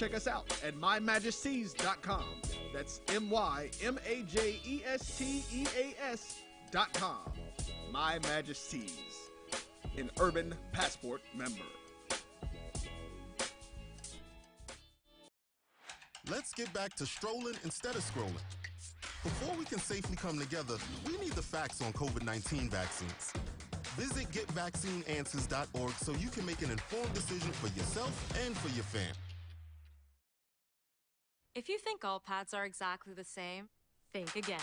check us out at mymajesties.com. That's MyMajesties.com. My Majesties, an Urban Passport member. Let's get back to strolling instead of scrolling. Before we can safely come together, we need the facts on COVID-19 vaccines. Visit getvaccineanswers.org so you can make an informed decision for yourself and for your family. If you think all pads are exactly the same, think again.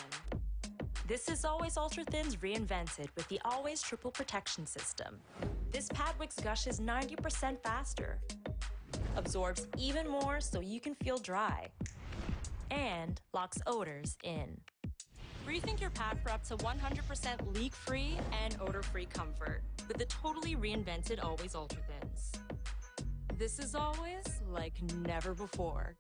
This is Always Ultra Thins reinvented with the Always Triple Protection System. This pad wicks gushes 90% faster, absorbs even more so you can feel dry, and locks odors in. Rethink your pad for up to 100% leak-free and odor-free comfort with the totally reinvented Always Ultra Thins. This is always like never before.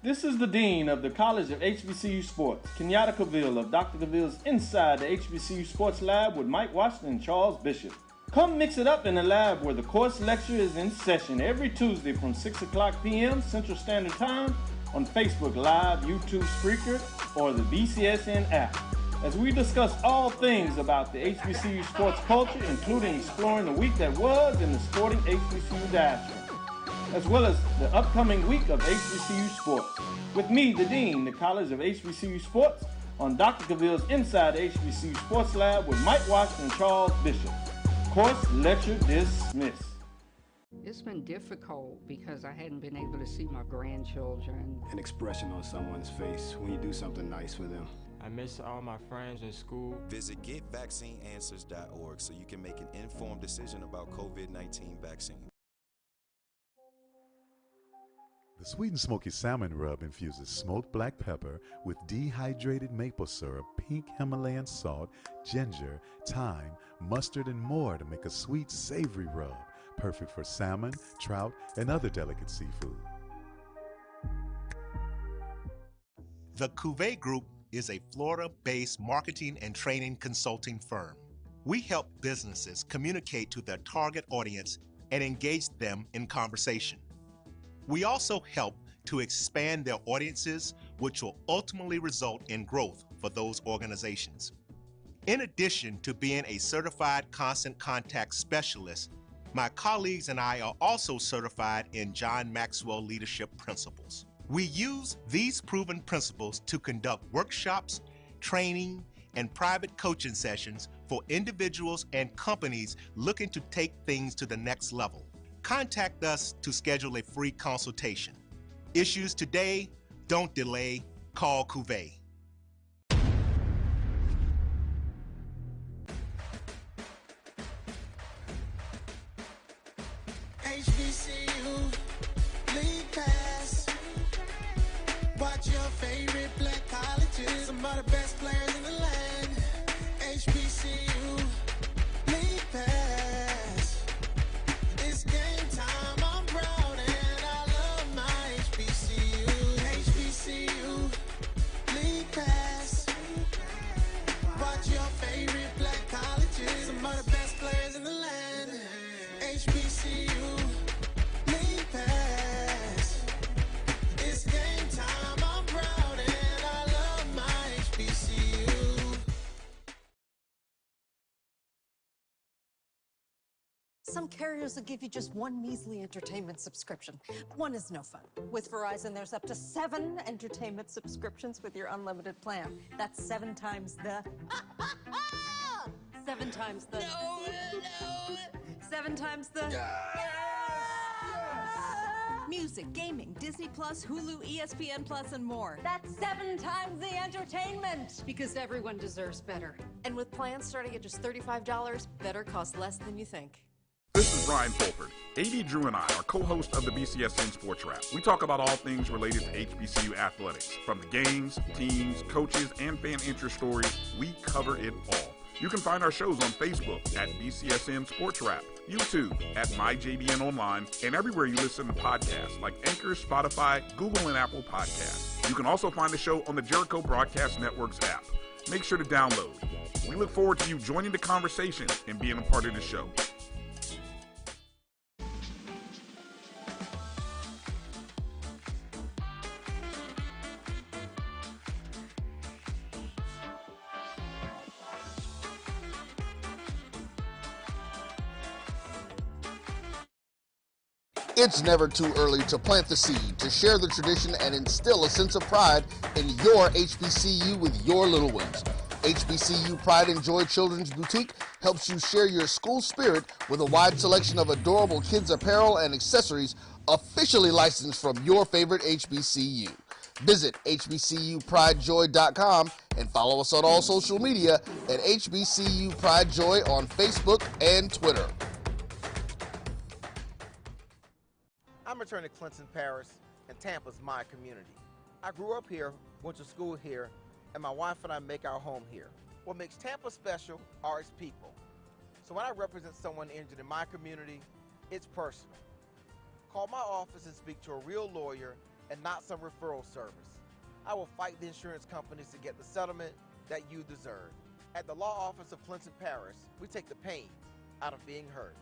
This is the Dean of the College of HBCU Sports, Kenyatta Cavill of Dr. Cavill's Inside the HBCU Sports Lab with Mike Washington and Charles Bishop. Come mix it up in the lab where the course lecture is in session every Tuesday from 6 o'clock p.m. Central Standard Time on Facebook Live, YouTube Spreaker, or the BCSN app, as we discuss all things about the HBCU sports culture, including exploring the week that was in the sporting HBCU diaspora, as well as the upcoming week of HBCU sports. With me, the Dean, the College of HBCU Sports, on Dr. Cavill's Inside the HBCU Sports Lab with Mike Washington and Charles Bishop. Course lecture dismissed. It's been difficult because I hadn't been able to see my grandchildren. An expression on someone's face when you do something nice for them. I miss all my friends in school. Visit getvaccineanswers.org so you can make an informed decision about COVID-19 vaccine. The Sweet and Smoky Salmon Rub infuses smoked black pepper with dehydrated maple syrup, pink Himalayan salt, ginger, thyme, mustard, and more to make a sweet, savory rub, perfect for salmon, trout, and other delicate seafood. The Cuvée Group is a Florida-based marketing and training consulting firm. We help businesses communicate to their target audience and engage them in conversation. We also help to expand their audiences, which will ultimately result in growth for those organizations. In addition to being a certified constant contact specialist, my colleagues and I are also certified in John Maxwell Leadership Principles. We use these proven principles to conduct workshops, training, and private coaching sessions for individuals and companies looking to take things to the next level. Contact us to schedule a free consultation. Issues today, don't delay, call Cuvée. HBCU League Pass. Watch your favorite black colleges. Some of the best players in the land. HBCU League Pass. It's game time. I'm proud and I love my HBCU. HBCU League Pass. Watch your favorite black colleges. Some of the best players in the land. HBCU League Pass. It's game time. I'm proud and I love my HBCU. Some carriers will give you just one measly entertainment subscription. One is no fun. With Verizon, there's up to 7 entertainment subscriptions with your unlimited plan. That's 7 times the... 7 times the... No. 7 times the... Music, gaming, Disney Plus, Hulu, ESPN Plus, and more. That's 7 times the entertainment. Because everyone deserves better. And with plans starting at just $35, better costs less than you think. This is Brian Fulford. AD Drew and I are co-hosts of the BCSN Sports Wrap. We talk about all things related to HBCU athletics. From the games, teams, coaches, and fan interest stories, we cover it all. You can find our shows on Facebook at BCSN Sports Wrap, YouTube at MyJBN Online, and everywhere you listen to podcasts like Anchor, Spotify, Google, and Apple Podcasts. You can also find the show on the Jericho Broadcast Network's app. Make sure to download. We look forward to you joining the conversation and being a part of the show. It's never too early to plant the seed, to share the tradition, and instill a sense of pride in your HBCU with your little ones. HBCU Pride and Joy Children's Boutique helps you share your school spirit with a wide selection of adorable kids' apparel and accessories officially licensed from your favorite HBCU. Visit hbcupridejoy.com and follow us on all social media at HBCU Pride Joy on Facebook and Twitter. I'm returning to Clinton Parish, and Tampa's my community. I grew up here, went to school here, and my wife and I make our home here. What makes Tampa special are its people. So when I represent someone injured in my community, it's personal. Call my office and speak to a real lawyer and not some referral service. I will fight the insurance companies to get the settlement that you deserve. At the law office of Clinton Parish, we take the pain out of being hurt.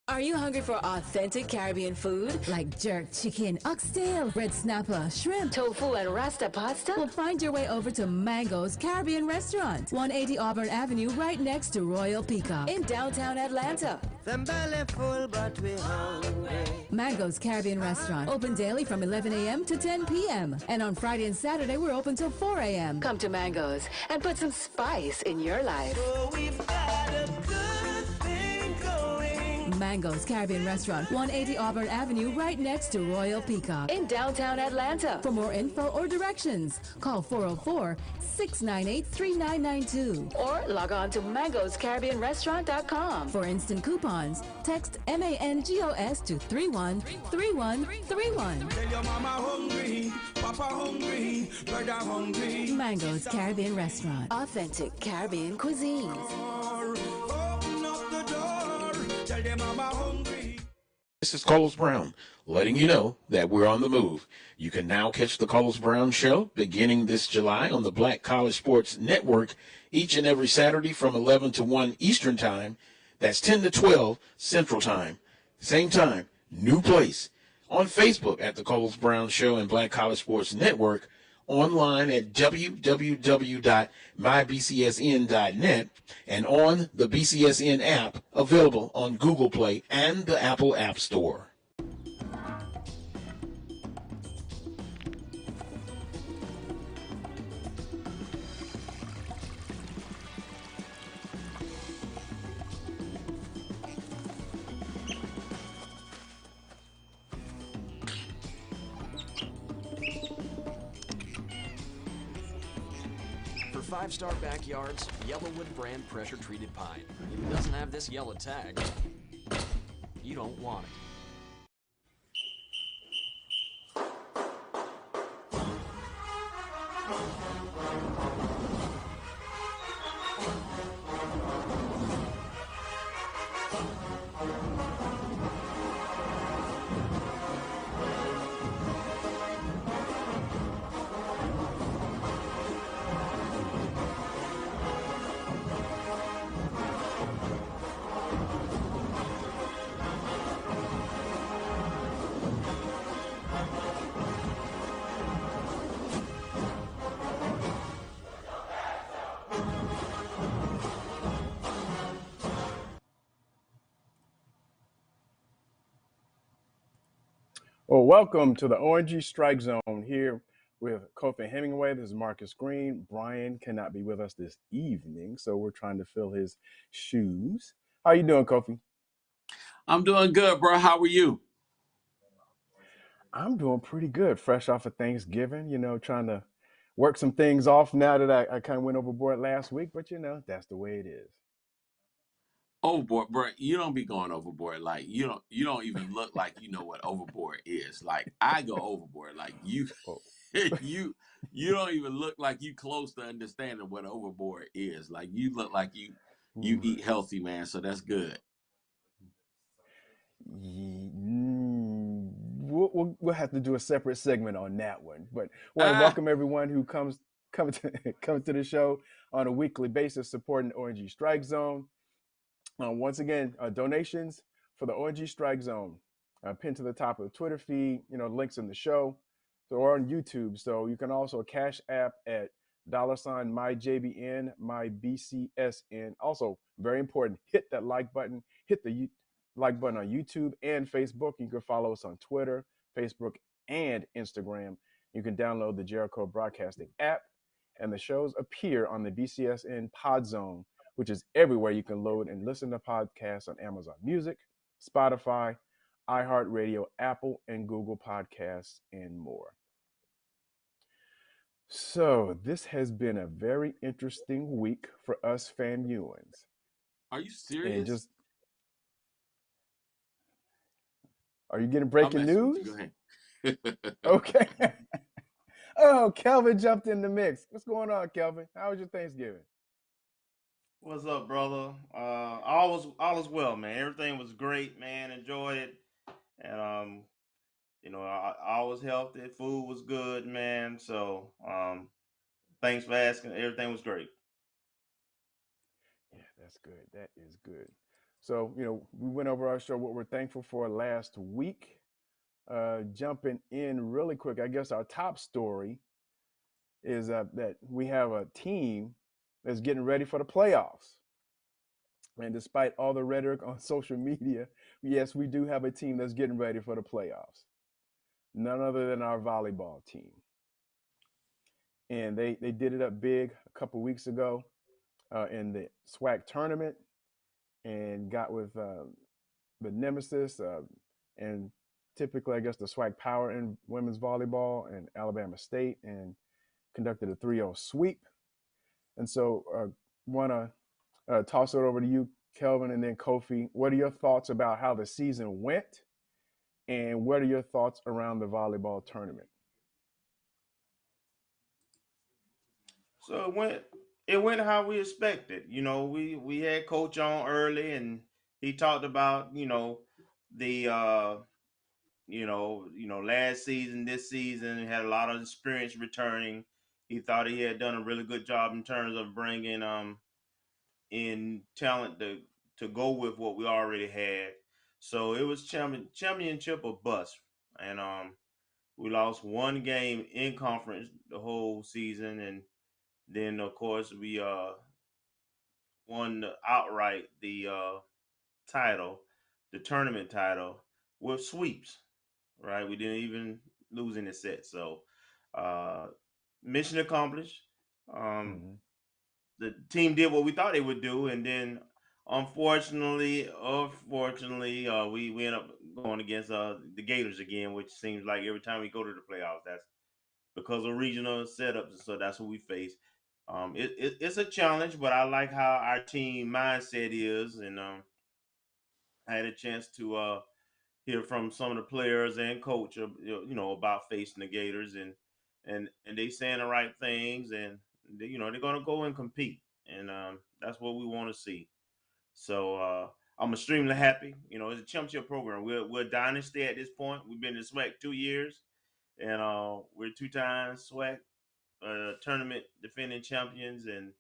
Are you hungry for authentic Caribbean food? Like jerk chicken, oxtail, red snapper, shrimp, tofu, and rasta pasta? Well, find your way over to Mango's Caribbean Restaurant, 180 Auburn Avenue, right next to Royal Peacock in downtown Atlanta. Them belly full, but we hungry. Mango's Caribbean Restaurant, open daily from 11 a.m. to 10 p.m. And on Friday and Saturday, we're open till 4 a.m. Come to Mango's and put some spice in your life. So we've got a good thing going. Mango's Caribbean Restaurant, 180 Auburn Avenue, right next to Royal Peacock in downtown Atlanta. For more info or directions, call 404-698-3992 or log on to mangoscaribbeanrestaurant.com. For instant coupons, text MANGOS to 313131. Tell your mama hungry, papa hungry, brother hungry. Mango's Caribbean Restaurant, authentic Caribbean cuisines. Open up the door, tell them mama hungry. This is Carlos Brown, letting you know that we're on the move. You can now catch the Carlos Brown Show beginning this July on the Black College Sports Network each and every Saturday from 11 to 1 Eastern Time. That's 10 to 12 Central Time. Same time, new place. On Facebook at the Carlos Brown Show and Black College Sports Network. Online at www.mybcsn.net and on the BCSN app available on Google Play and the Apple App Store. Five-star backyards, Yellowwood brand pressure-treated pine. If it doesn't have this yellow tag, you don't want it. Well, welcome to the ONG Strike Zone here with Kofi Hemingway. This is Marcus Green. Brian cannot be with us this evening, so we're trying to fill his shoes. How you doing, Kofi? I'm doing good, bro. How are you? I'm doing pretty good. Fresh off of Thanksgiving, trying to work some things off now that I kind of went overboard last week, but that's the way it is. Overboard, bro. You don't be going overboard. Like you don't even look like you know what overboard is. Like I go overboard. Like you you don't even look like you close to understanding what overboard is. Like you look like you eat healthy, man. So that's good. We'll have to do a separate segment on that one. But I want to welcome everyone who comes to the show on a weekly basis supporting ONG Strike Zone. Once again, donations for the ONG Strike Zone, pinned to the top of the Twitter feed, links in the show, or on YouTube. So you can also cash app at $myJBN, myBCSN. Also, very important, hit that like button, hit the like button on YouTube and Facebook. You can follow us on Twitter, Facebook, and Instagram. You can download the Jericho Broadcasting app, and the shows appear on the BCSN Pod Zone, which is everywhere you can load and listen to podcasts on Amazon Music, Spotify, iHeartRadio, Apple, and Google Podcasts, and more. So this has been a very interesting week for us FAMUans. Are you serious? And just, are you getting breaking news? Go ahead. Okay. Oh, Kelvin jumped in the mix. What's going on, Kelvin? How was your Thanksgiving? What's up, brother? All is well, man. Everything was great, man. Enjoyed it, and I was healthy. Food was good, man. So thanks for asking. Everything was great. Yeah, that's good. That is good. So we went over our show, what we're thankful for last week. Jumping in really quick, I guess our top story is that we have a team that's getting ready for the playoffs. And despite all the rhetoric on social media, yes, we do have a team that's getting ready for the playoffs. None other than our volleyball team. And they did it up big a couple weeks ago in the SWAC tournament and got with the Nemesis and typically, I guess, the SWAC Power in women's volleyball and Alabama State, and conducted a 3-0 sweep. And so want to toss it over to you, Kelvin, and then Kofi. What are your thoughts about how the season went, and what are your thoughts around the volleyball tournament? So it went how we expected. We had Coach on early, and he talked about the last season, this season, had a lot of experience returning. He thought he had done a really good job in terms of bringing in talent to go with what we already had. So it was championship or bust, and we lost one game in conference the whole season, and then of course we won outright the title, the tournament title, with sweeps. Right, we didn't even lose any sets. So mission accomplished. The team did what we thought they would do, and then unfortunately, we end up going against the Gators again, which seems like every time we go to the playoffs, that's because of regional setups. So that's what we face. It's a challenge, but I like how our team mindset is, and I had a chance to hear from some of the players and coach, about facing the Gators, and they saying the right things, and they're gonna go and compete, and that's what we want to see. So I'm extremely happy. It's a championship program. We're a dynasty at this point. We've been in SWAC 2 years, and we're 2-time SWAC tournament defending champions, and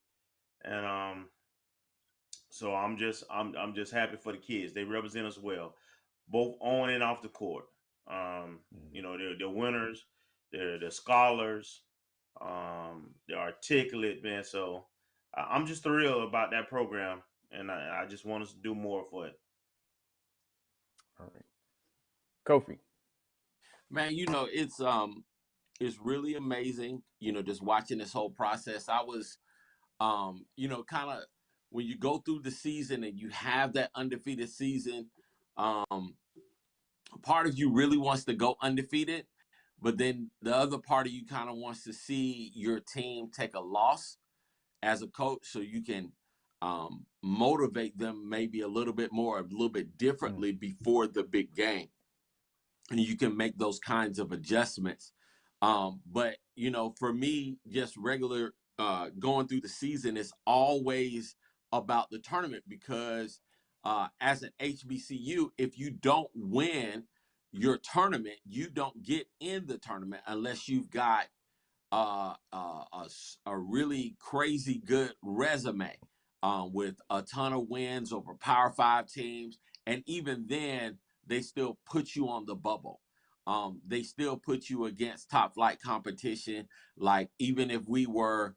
so I'm just happy for the kids. They represent us well, both on and off the court. They're winners. They're scholars. They're articulate, man. So I'm just thrilled about that program, and I just want us to do more for it. All right, Kofi. Man, it's really amazing. Just watching this whole process. I was, kind of when you go through the season and you have that undefeated season, part of you really wants to go undefeated, but then the other part of you kind of wants to see your team take a loss as a coach so you can motivate them maybe a little bit more, a little bit differently before the big game. And you can make those kinds of adjustments. But, for me, just regular going through the season is always about the tournament because as an HBCU, if you don't win your tournament, you don't get in the tournament unless you've got a really crazy good resume with a ton of wins over Power 5 teams. And even then, they still put you on the bubble. They still put you against top flight competition. Like even if we were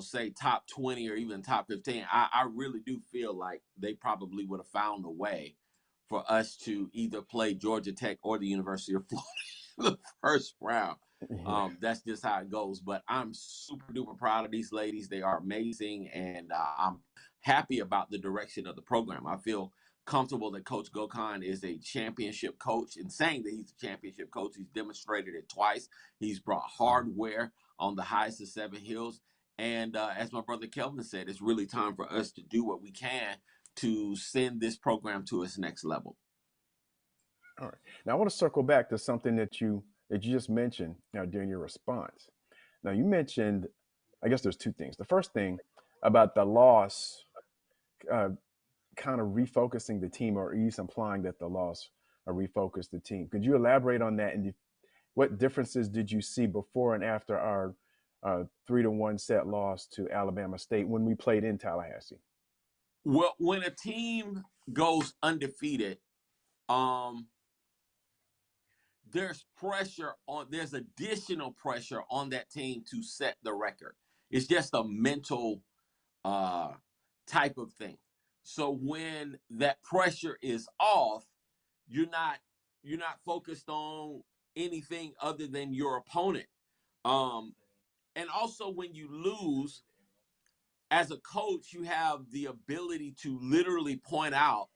say top 20 or even top 15, I really do feel like they probably would have found a way for us to either play Georgia Tech or the University of Florida in the first round. That's just how it goes. But I'm super duper proud of these ladies. They are amazing, and I'm happy about the direction of the program. I feel comfortable that Coach Gokhan is a championship coach. In saying that he's a championship coach, he's demonstrated it twice. He's brought hardware on the highest of 7 hills. And as my brother Kelvin said, it's really time for us to do what we can to send this program to its next level. All right. Now I want to circle back to something that you just mentioned during your response. Now you mentioned, I guess there's two things. The first thing about the loss, kind of refocusing the team, or at least implying that the loss refocused the team. Could you elaborate on that? And what differences did you see before and after our 3-1 set loss to Alabama State when we played in Tallahassee? Well, when a team goes undefeated, there's additional pressure on that team to set the record. It's just a mental type of thing. So when that pressure is off, you're not focused on anything other than your opponent. And also when you lose, as a coach, you have the ability to literally point out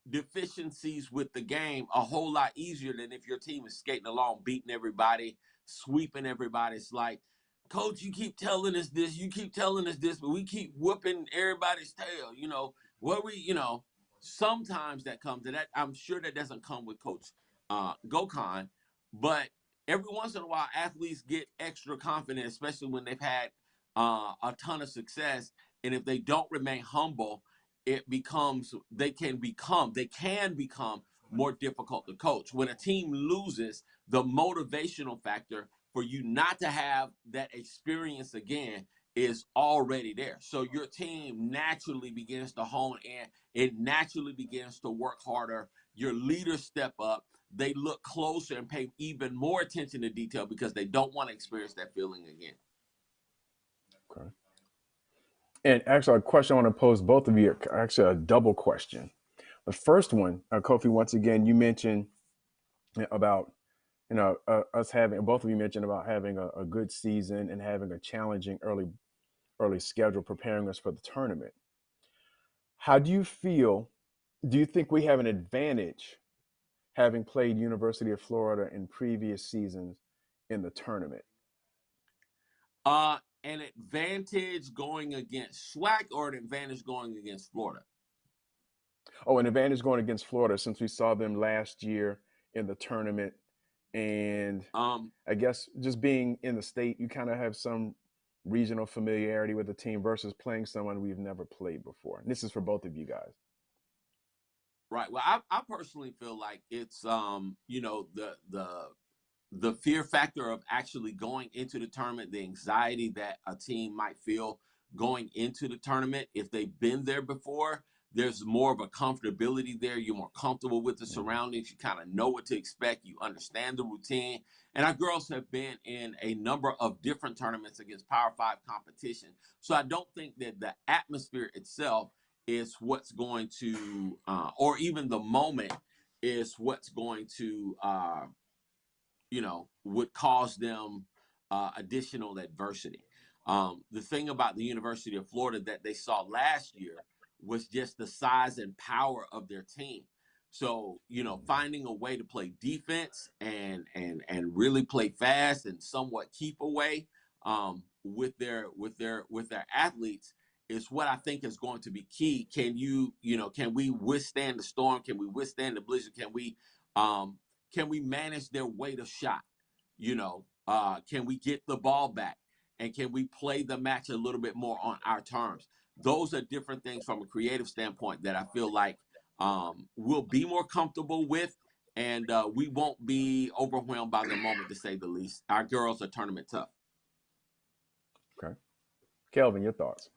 deficiencies with the game a whole lot easier than if your team is skating along, beating everybody, sweeping everybody. It's like, Coach, you keep telling us this, but we keep whooping everybody's tail. Sometimes that comes to that. I'm sure that doesn't come with Coach Gokhan, but every once in a while, athletes get extra confident, especially when they've had a ton of success. And if they don't remain humble, they can become more difficult to coach. When a team loses, the motivational factor for you not to have that experience again is already there. So your team naturally begins to hone in. It naturally begins to work harder. Your leaders step up. They look closer and pay even more attention to detail because they don't want to experience that feeling again. Okay. And actually, a question I want to pose both of you, actually a double question. The first one, Kofi, once again, you mentioned about, both of you mentioned about having a good season and having a challenging early schedule preparing us for the tournament. How do you feel? Do you think we have an advantage having played University of Florida in previous seasons in the tournament? An advantage going against SWAC or an advantage going against Florida? Oh, an advantage going against Florida since we saw them last year in the tournament. And I guess just being in the state, you kind of have some regional familiarity with the team versus playing someone we've never played before. And this is for both of you guys. Right. Well, I personally feel like it's, the fear factor of actually going into the tournament, the anxiety that a team might feel going into the tournament. If they've been there before, there's more of a comfortability there. You're more comfortable with the surroundings. You kind of know what to expect. You understand the routine. And our girls have been in a number of different tournaments against Power 5 competition. So I don't think that the atmosphere itself is what's going to, or even the moment is what's going to, would cause them additional adversity. The thing about the University of Florida that they saw last year was just the size and power of their team. So, finding a way to play defense and really play fast and somewhat keep away with their athletes is what I think is going to be key. Can we withstand the storm? Can we withstand the blizzard? Can we manage their weight of shot? Can we get the ball back? And can we play the match a little bit more on our terms? Those are different things from a creative standpoint that I feel like we'll be more comfortable with, and we won't be overwhelmed by the moment, to say the least. Our girls are tournament tough. Okay. Kelvin, your thoughts?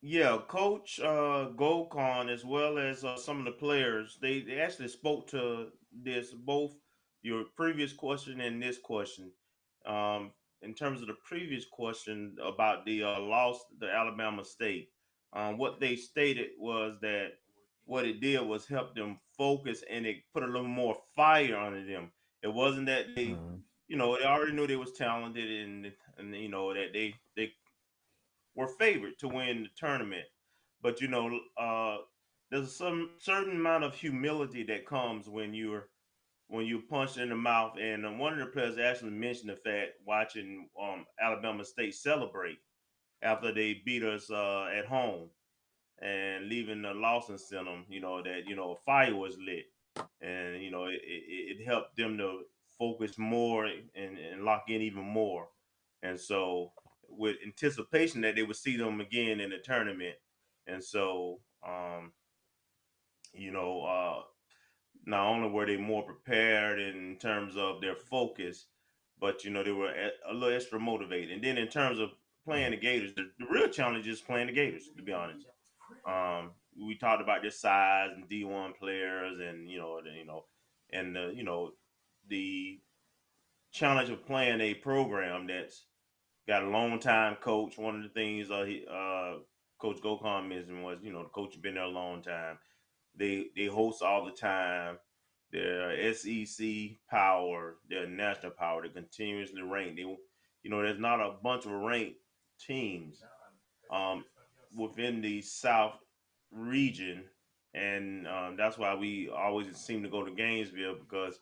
Yeah, Coach Gokhan, as well as some of the players, they actually spoke to this, both your previous question and this question. in terms of the previous question about the loss to Alabama State, what they stated was that what it did was help them focus and it put a little more fire under them. It wasn't that they, they already knew they was talented and that they were favored to win the tournament, but there's some certain amount of humility that comes when you punched in the mouth. And one of the players actually mentioned the fact watching Alabama State celebrate after they beat us at home and leaving the Lawson Center, that a fire was lit, and it helped them to focus more and lock in even more. And so, with anticipation that they would see them again in the tournament, and so you know, not only were they more prepared in terms of their focus, but they were a little extra motivated. And then in terms of playing the Gators, the real challenge is playing the Gators. To be honest, we talked about their size and D1 players, and and the challenge of playing a program that's got a long time coach. One of the things Coach Gokon mentioned was the coach has been there a long time. They host all the time. They're SEC power, they're national power. They continuously rank. There's not a bunch of ranked teams within the South region, and that's why we always seem to go to Gainesville, because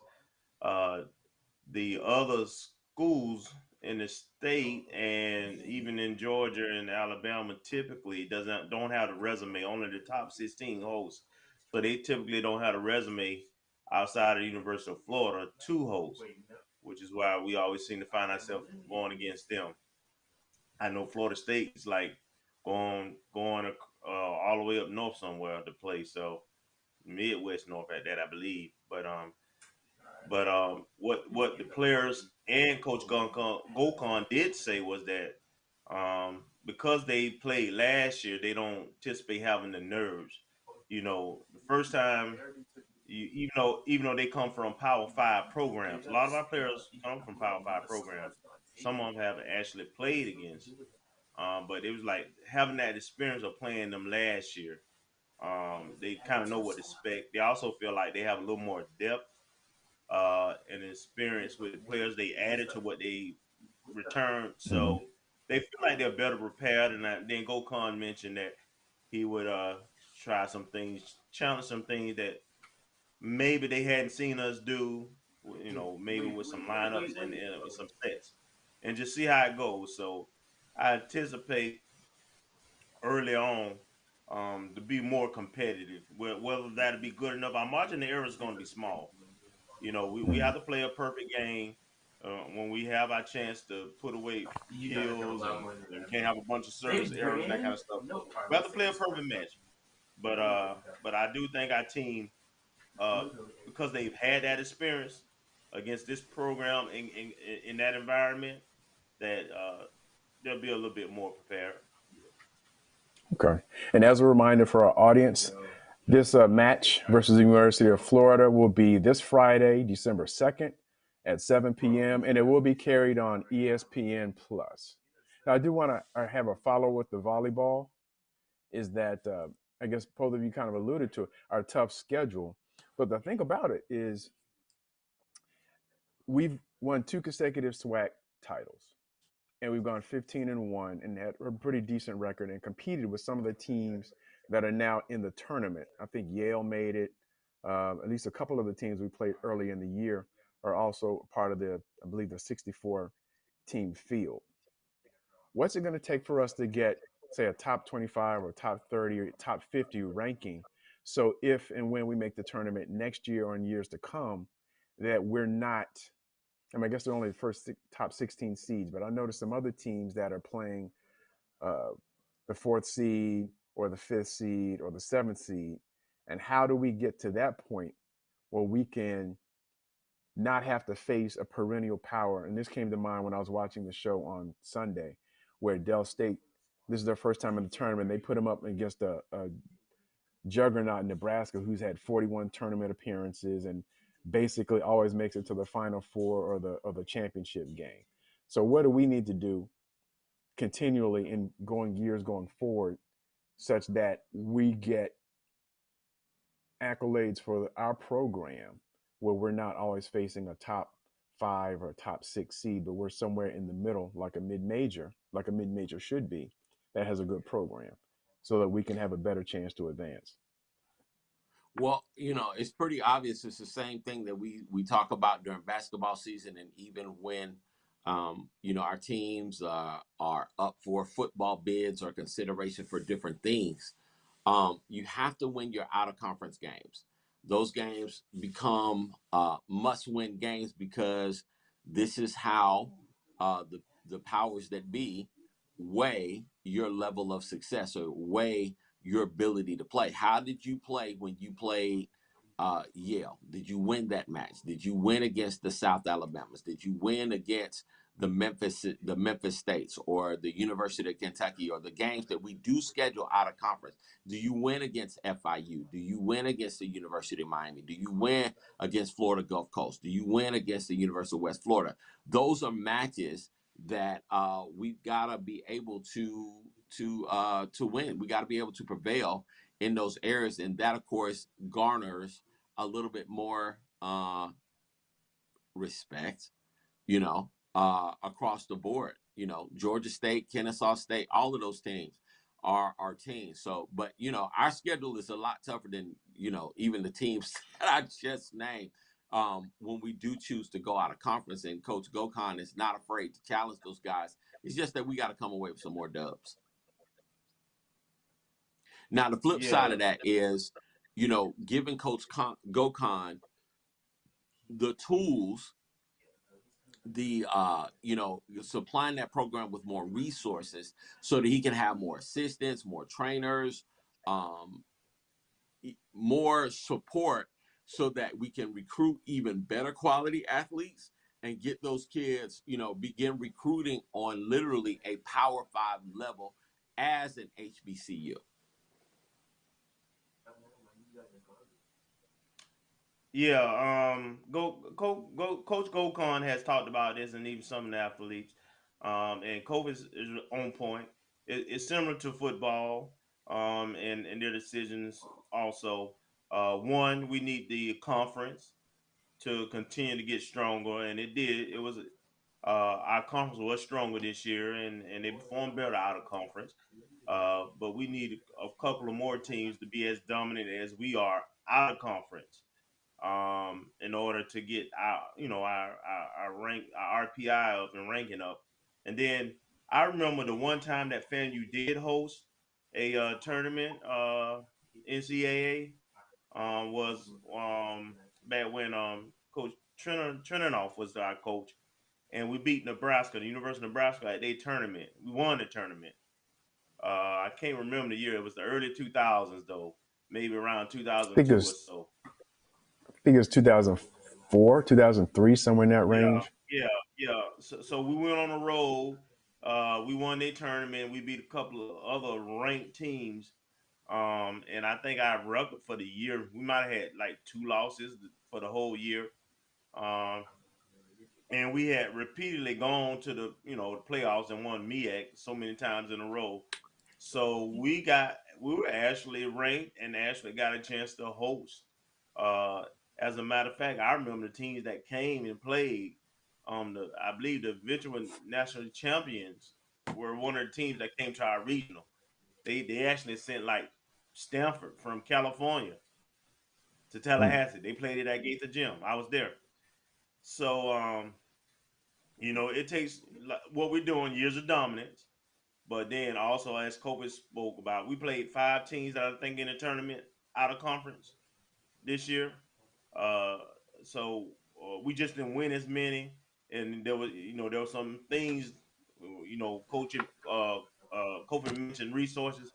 uh, the other schools in the state and even in Georgia and Alabama typically don't have the resume. Only the top 16 hosts, so they typically don't have a resume outside of the University of Florida to host, which is why we always seem to find ourselves going against them. I know Florida State is like going all the way up north somewhere to play, so Midwest North at that, I believe. But what the players and Coach Gokon did say was that because they played last year, they don't anticipate having the nerves. The first time, even though they come from Power Five programs, a lot of our players come from Power Five programs. Some of them have actually played against, but it was like having that experience of playing them last year. They kind of know what to expect. They also feel like they have a little more depth and experience with the players they added to what they returned. So they feel like they're better prepared. And then Gokon mentioned that he would try some things, challenge some things that maybe they hadn't seen us do, maybe with some lineups and with some sets, and just see how it goes. So I anticipate early on to be more competitive. Whether that'll be good enough, our margin of error is going to be small. We have to play a perfect game when we have our chance to put away kills, and we can't have a bunch of service errors and that kind of stuff. We have to play a perfect match. But I do think our team, because they've had that experience against this program in that environment, that they'll be a little bit more prepared. Okay. And as a reminder for our audience, this match versus the University of Florida will be this Friday, December 2nd at 7 p.m., and it will be carried on ESPN+. Now, I do want to have a follow with the volleyball, is that I guess both of you kind of alluded to our tough schedule. But the thing about it is we've won 2 consecutive SWAC titles, and we've gone 15-1 and had a pretty decent record and competed with some of the teams that are now in the tournament. I think Yale made it. At least a couple of the teams we played early in the year are also part of I believe, the 64 team field. What's it going to take for us to get, say, a top 25 or top 30 or top 50 ranking? So if and when we make the tournament next year or in years to come, that we're not, I guess they're only the first top 16 seeds, but I noticed some other teams that are playing the 4th seed or the 5th seed or the 7th seed. And how do we get to that point where we can not have to face a perennial power? And this came to mind when I was watching the show on Sunday, where Dell State, this is their first time in the tournament. They put them up against a juggernaut in Nebraska who's had 41 tournament appearances and basically always makes it to the Final Four or the championship game. So what do we need to do continually in years going forward, such that we get accolades for our program, where we're not always facing a top 5 or top 6 seed, but we're somewhere in the middle, like a mid-major should be, that has a good program, so that we can have a better chance to advance. Well, it's pretty obvious. It's the same thing that we talk about during basketball season, and even when our teams are up for football bids or consideration for different things. You have to win your out of conference games. Those games become must-win games, because this is how the powers that be weigh your level of success, or weigh your ability to play. How did you play when you played Yale? Did you win that match? Did you win against the South Alabamas? Did you win against the Memphis States or the University of Kentucky, or the games that we do schedule out of conference? Do you win against FIU? Do you win against the University of Miami? Do you win against Florida Gulf Coast? Do you win against the University of West Florida? Those are matches that we've got to be able to win. We got to be able to prevail in those areas, and that, of course, garners a little bit more respect, across the board. Georgia State, Kennesaw State, all of those teams are our teams. So, but our schedule is a lot tougher than even the teams that I just named. When we do choose to go out of conference, and Coach Gokhan is not afraid to challenge those guys. It's just that we got to come away with some more dubs. Now, the flip side of that is, giving Coach Gokhan the tools, supplying that program with more resources so that he can have more assistants, more trainers, more support, so that we can recruit even better quality athletes and get those kids, begin recruiting on literally a Power 5 level as an HBCU. Yeah, Coach Gokhan has talked about this, and even some of the athletes. And Coach is on point. It's similar to football, and their decisions also. One, we need the conference to continue to get stronger, and it did. It was our conference was stronger this year, and they performed better out of conference. But we need a couple of more teams to be as dominant as we are out of conference, in order to get our rank, our RPI up and ranking up. And then I remember the one time that FAMU did host a tournament, NCAA, was back when Coach Treninoff was our coach, and we beat Nebraska, the University of Nebraska, at their tournament. We won the tournament. I can't remember the year. It was the early 2000s, though, maybe around 2002 or so. I think it was 2004, 2003, somewhere in that range. Yeah. So we went on the road. We won their tournament. We beat a couple of other ranked teams. And I think our record for the year, we might have had like 2 losses for the whole year. And we had repeatedly gone to the playoffs and won MEAC so many times in a row. So we were actually ranked and actually got a chance to host. As a matter of fact, I remember the teams that came and played. I believe the eventual national champions were one of the teams that came to our regional. They actually sent like Stanford from California to Tallahassee. They played it at Gaither Gym. I was there. So it takes what we're doing, years of dominance, but then also, as Kobe spoke about, we played 5 teams that I think in the tournament out of conference this year. Uh, so we just didn't win as many, and there were some things, coaching. Kobe mentioned resources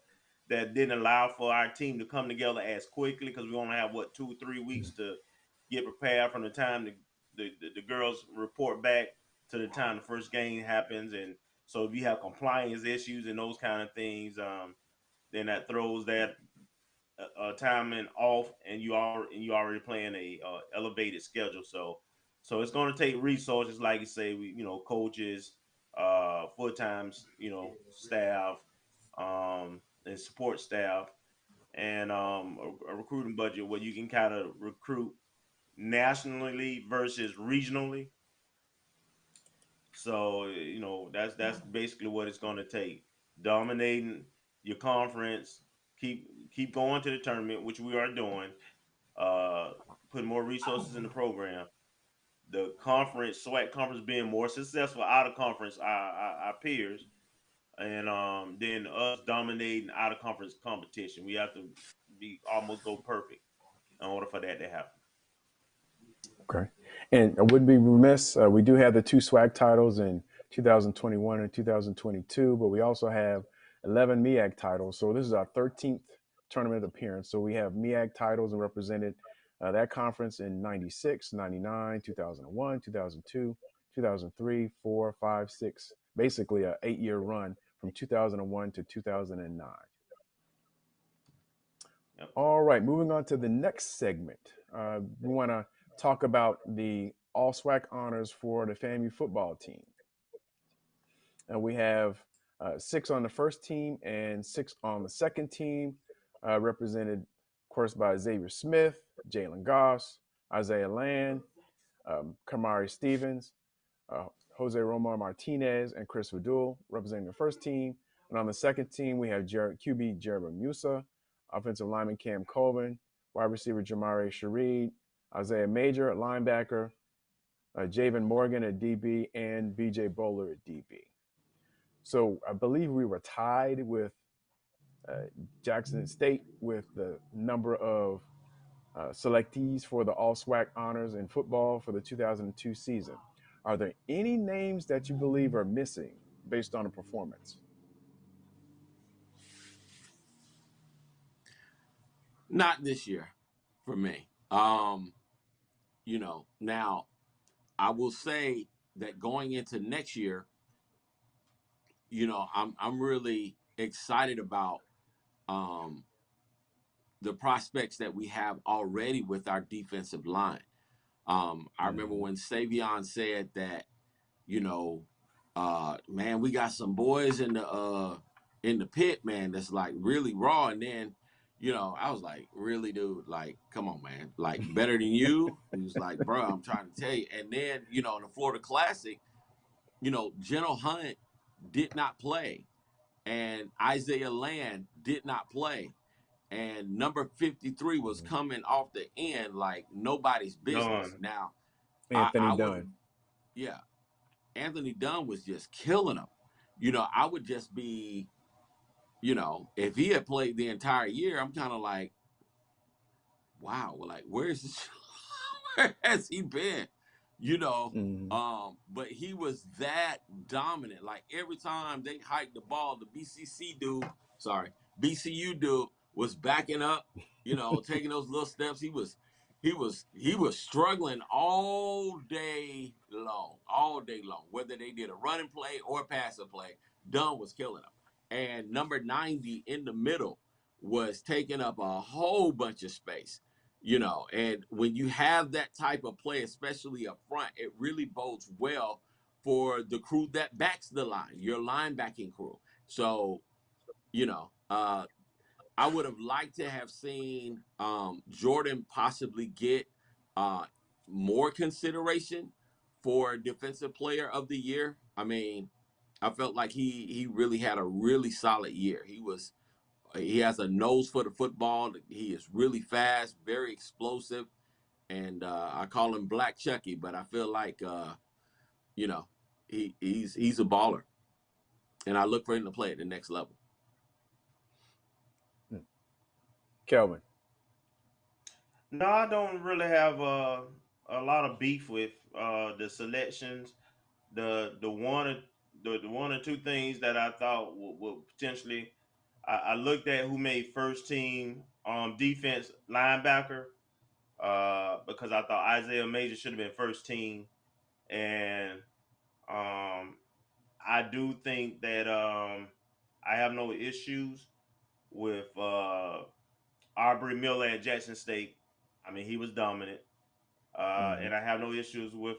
that didn't allow for our team to come together as quickly, because we only have 2-3 weeks to get prepared from the time the girls report back to the time the first game happens. And so if you have compliance issues and those kind of things, then that throws that timing off, and you already playing a elevated schedule. So it's going to take resources, like you say, coaches, full-time, staff, and support staff, and a recruiting budget where you can kind of recruit nationally versus regionally. So that's basically what it's going to take. Dominating your conference, keep going to the tournament, which we are doing. Uh, put more resources in the program. The conference, SWAC conference, being more successful out of conference, our peers, and then us dominating out of conference competition. We have to be almost go perfect in order for that to happen. Okay. And I wouldn't be remiss, we do have the 2 SWAC titles in 2021 and 2022, but we also have 11 MEAC titles. So this is our 13th tournament appearance. So we have MEAC titles and represented that conference in 96, 99, 2001, 2002, 2003, 4, 5, 6, basically an 8-year run from 2001 to 2009. Yep. All right, moving on to the next segment. We want to talk about the All SWAC honors for the FAMU football team. And we have 6 on the first team and 6 on the second team, represented, of course, by Xavier Smith, Jalen Goss, Isaiah Land, Kamari Stevens, Jose Romar Martinez, and Chris Vidul representing the first team. And on the second team, we have QB Jared Musa, offensive lineman Cam Colvin, wide receiver Jamare Shareed, Isaiah Major at linebacker, Javen Morgan at DB, and BJ Bowler at DB. So I believe we were tied with Jackson State with the number of selectees for the All SWAC honors in football for the 2002 season. Are there any names that you believe are missing based on the performance? Not this year for me. Now I will say that going into next year, I'm really excited about the prospects that we have already with our defensive line. I remember when Savion said that, man, we got some boys in the pit, man, that's like really raw. And then, I was like, really, dude, like, come on, man, like better than you. He was like, bro, I'm trying to tell you. And then, in the Florida Classic, General Hunt did not play, and Isaiah Land did not play, and number 53 was coming off the end like nobody's business. Now, Anthony I Dunn. Yeah, Anthony Dunn was just killing him. I would just be, if he had played the entire year, I'm kind of like, wow, like where has he been? But he was that dominant. Like every time they hiked the ball, the BCU dude was backing up, taking those little steps. He was struggling all day long, whether they did a running play or a passing play. Dunn was killing him. And number 90 in the middle was taking up a whole bunch of space. And when you have that type of play, especially up front, it really bodes well for the crew that backs the line, your linebacking crew. So, I would have liked to have seen Jordan possibly get more consideration for Defensive Player of the Year. I mean, I felt like he really had a really solid year. He has a nose for the football. He is really fast, very explosive, and I call him Black Chucky. But I feel like he's a baller, and I look for him to play at the next level. Kelvin. No, I don't really have a lot of beef with the selections. The one or two things that I thought would potentially, I looked at who made first team defense linebacker because I thought Isaiah Major should have been first team, and I do think that I have no issues with Aubrey Miller at Jackson State. I mean, he was dominant. And I have no issues with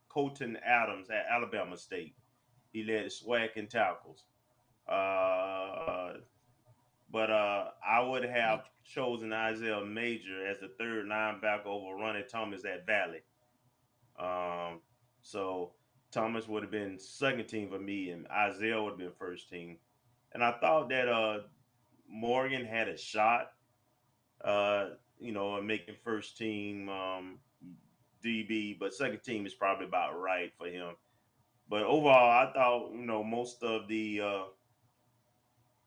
Colton Adams at Alabama State. He led the SWAC in tackles. But I would have chosen Isaiah Major as the third linebacker over Ronnie Thomas at Valley. So Thomas would have been second team for me, and Isaiah would have been first team. And I thought that Morgan had a shot, making first team DB, but second team is probably about right for him. But overall, I thought,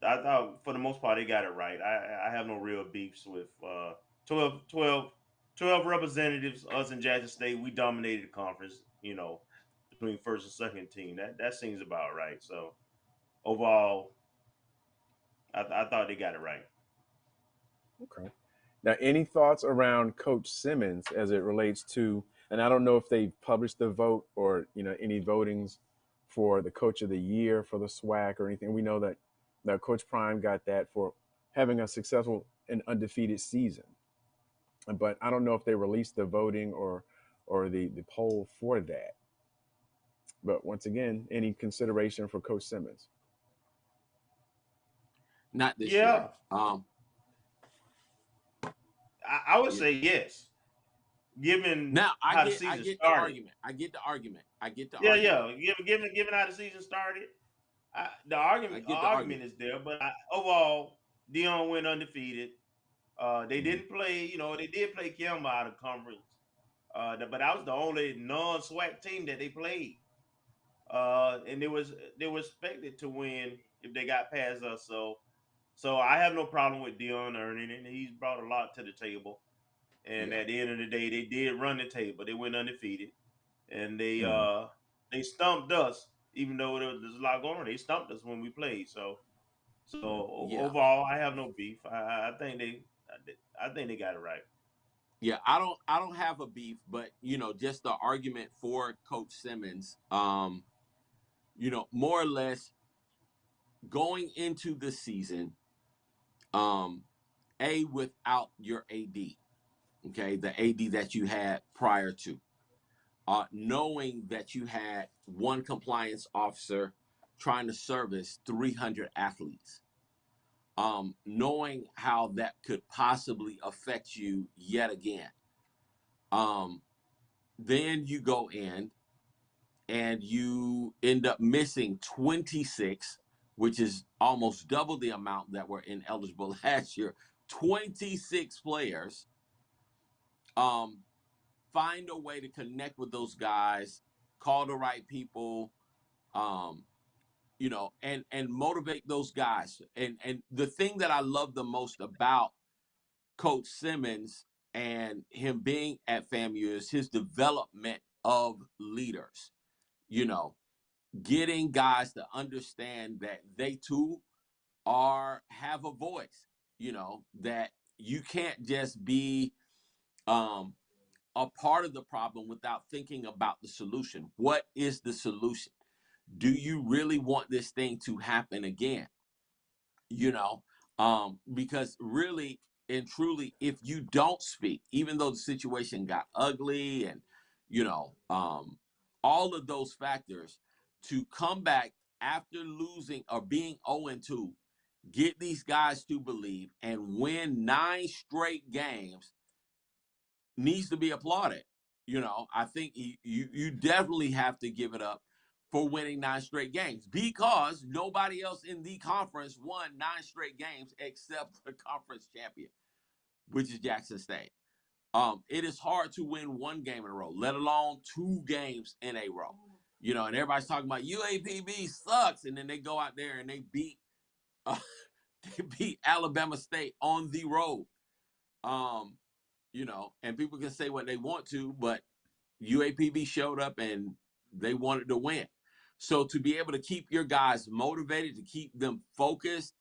I thought for the most part they got it right. I have no real beefs with 12 representatives. Us in Jackson State, we dominated the conference. Between first and second team, that seems about right. So overall, I thought they got it right. Okay. Now, any thoughts around Coach Simmons as it relates to, and I don't know if they published the vote or any votings for the Coach of the Year for the SWAC or anything. We know that Coach Prime got that for having a successful and undefeated season, but I don't know if they released the voting or the poll for that. But once again, any consideration for Coach Simmons? Not this year. I would say yes. Given now, how the season started. I get the argument. Given how the season started, the argument is there. But overall, Dion went undefeated. They didn't play. They did play Campbell out of conference. But that was the only non-SWAC team that they played. And they were expected to win if they got past us. So I have no problem with Dion earning it. He's brought a lot to the table. And at the end of the day, they did run the table. They went undefeated, and they stumped us. Even though there's a lot going on, they stumped us when we played. So overall, I have no beef. I think they got it right. Yeah, I don't have a beef, but just the argument for Coach Simmons, more or less going into the season, without your AD. Okay, the AD that you had prior to, knowing that you had one compliance officer trying to service 300 athletes, knowing how that could possibly affect you yet again. Then you go in and you end up missing 26, which is almost double the amount that were ineligible last year. 26 players. Find a way to connect with those guys, call the right people, and motivate those guys. And the thing that I love the most about Coach Simmons and him being at FAMU is his development of leaders. Getting guys to understand that they too have a voice. That you can't just be a part of the problem without thinking about the solution. What is the solution? Do you really want this thing to happen again? Because really and truly, if you don't speak, even though the situation got ugly and, all of those factors, to come back after losing or being 0-2, get these guys to believe and win 9 straight games needs to be applauded. I think you definitely have to give it up for winning 9 straight games, because nobody else in the conference won 9 straight games except the conference champion, which is Jackson State. It is hard to win 1 game in a row, let alone 2 games in a row. And everybody's talking about UAPB sucks, and then they go out there and they beat Alabama State on the road. And people can say what they want to, but UAPB showed up and they wanted to win. So to be able to keep your guys motivated, to keep them focused,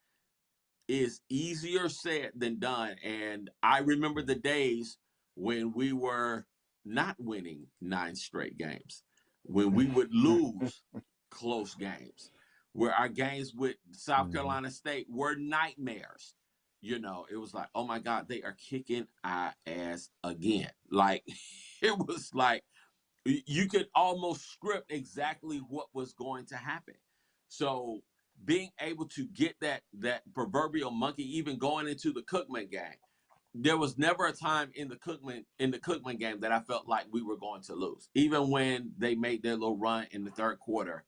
is easier said than done. And I remember the days when we were not winning 9 straight games, when we would lose close games, where our games with South Carolina State were nightmares. It was like, oh my God, they are kicking our ass again. Like, it was like, you could almost script exactly what was going to happen. So being able to get that proverbial monkey, even going into the Cookman game, there was never a time in the Cookman game that I felt like we were going to lose. Even when they made their little run in the third quarter,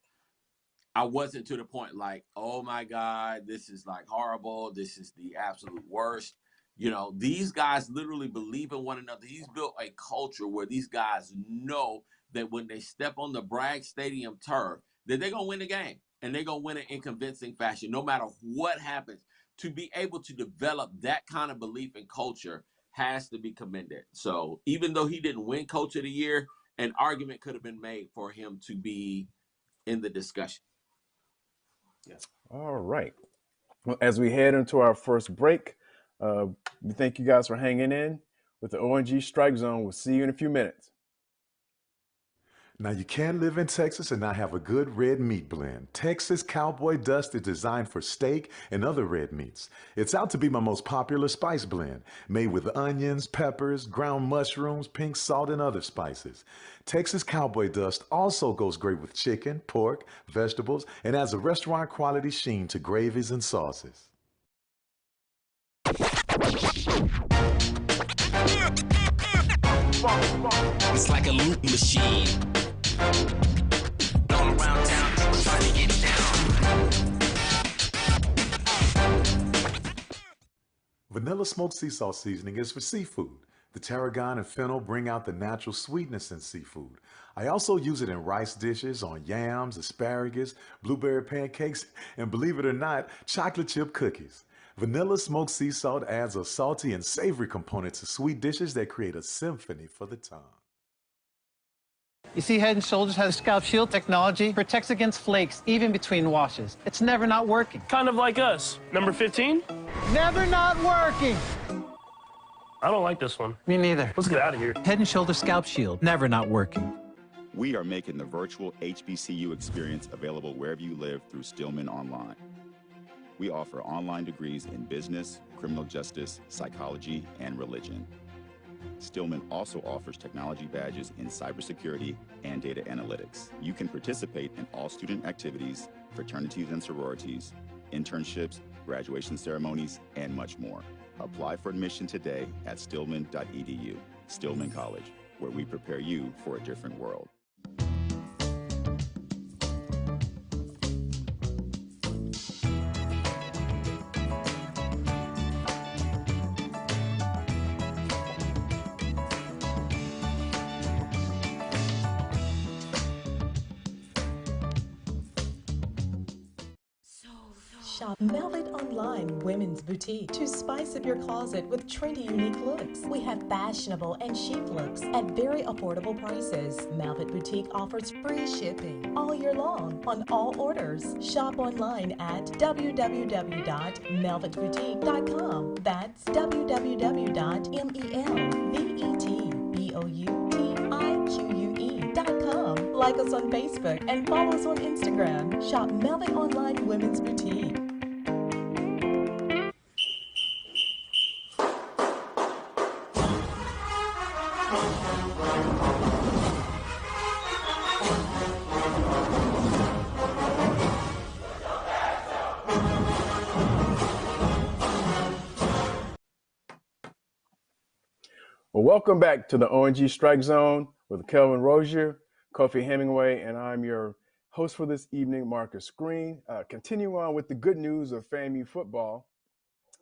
I wasn't to the point like, oh my God, this is like horrible. This is the absolute worst. You know, these guys literally believe in one another. He's built a culture where these guys know that when they step on the Bragg Stadium turf, that they're going to win the game, and they're going to win it in convincing fashion, no matter what happens. To be able to develop that kind of belief and culture has to be commended. So even though he didn't win Coach of the Year, an argument could have been made for him to be in the discussion. Yeah. All right. Well, as we head into our first break, we thank you guys for hanging in with the ONG Strike Zone. We'll see you in a few minutes. Now, you can't live in Texas and not have a good red meat blend. Texas Cowboy Dust is designed for steak and other red meats. It's out to be my most popular spice blend, made with onions, peppers, ground mushrooms, pink salt, and other spices. Texas Cowboy Dust also goes great with chicken, pork, vegetables, and adds a restaurant-quality sheen to gravies and sauces. It's like a loop machine. All around town, people trying to get down. Vanilla smoked sea salt seasoning is for seafood. The tarragon and fennel bring out the natural sweetness in seafood. I also use it in rice dishes, on yams, asparagus, blueberry pancakes, and believe it or not, chocolate chip cookies. Vanilla smoked sea salt adds a salty and savory component to sweet dishes that create a symphony for the tongue. You see, Head & Shoulders has Scalp Shield technology, protects against flakes, even between washes. It's never not working. Kind of like us. Number 15? Never not working. I don't like this one. Me neither. Let's get out of here. Head & Shoulders Scalp Shield, never not working. We are making the virtual HBCU experience available wherever you live through Stillman Online. We offer online degrees in business, criminal justice, psychology, and religion. Stillman also offers technology badges in cybersecurity and data analytics. You can participate in all student activities, fraternities and sororities, internships, graduation ceremonies, and much more. Apply for admission today at stillman.edu. Stillman College, where we prepare you for a different world. Shop Velvet Online Women's Boutique to spice up your closet with trendy, unique looks. We have fashionable and chic looks at very affordable prices. Velvet Boutique offers free shipping all year long on all orders. Shop online at www.melvetboutique.com. That's www.melvetboutique.com. Like us on Facebook and follow us on Instagram. Shop Velvet Online Women's Boutique. Well, welcome back to the ONG Strike Zone with Kelvin Rozier, Kofi Hemingway, and I'm your host for this evening, Marcus Green. Continuing on with the good news of FAMU football,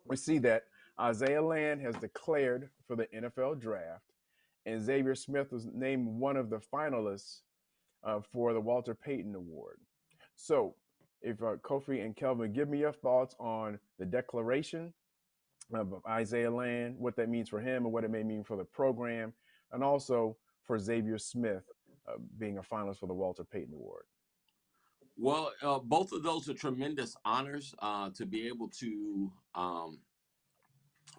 we see that Isaiah Land has declared for the NFL draft, and Xavier Smith was named one of the finalists for the Walter Payton Award. So if Kofi and Kelvin, give me your thoughts on the declaration of Isaiah Land, what that means for him and what it may mean for the program, and also for Xavier Smith being a finalist for the Walter Payton Award. Well, both of those are tremendous honors to be able to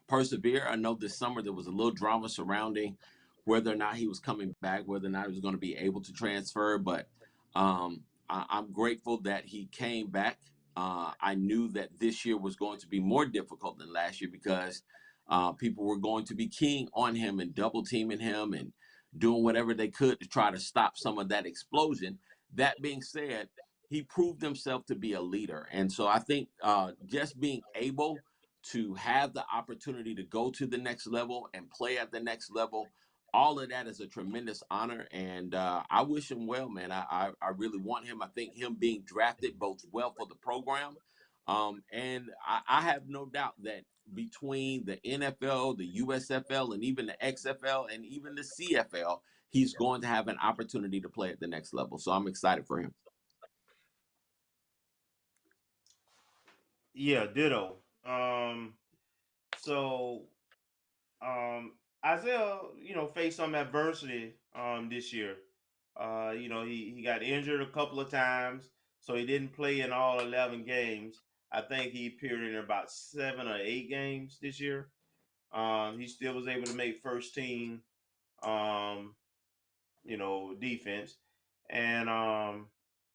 persevere. I know this summer there was a little drama surrounding whether or not he was coming back, whether or not he was going to be able to transfer, but I'm grateful that he came back. I knew that this year was going to be more difficult than last year because people were going to be keying on him and double teaming him and doing whatever they could to try to stop some of that explosion. That being said, he proved himself to be a leader. And so I think just being able to have the opportunity to go to the next level and play at the next level, all of that is a tremendous honor. And I wish him well, man. I really want him. I think him being drafted bodes well for the program. And I have no doubt that between the NFL, the USFL, and even the XFL, and even the CFL, he's going to have an opportunity to play at the next level. So I'm excited for him. Yeah, ditto. So Isaiah, faced some adversity this year. He got injured a couple of times, so he didn't play in all 11 games. I think he appeared in about 7 or 8 games this year. He still was able to make first team, defense, and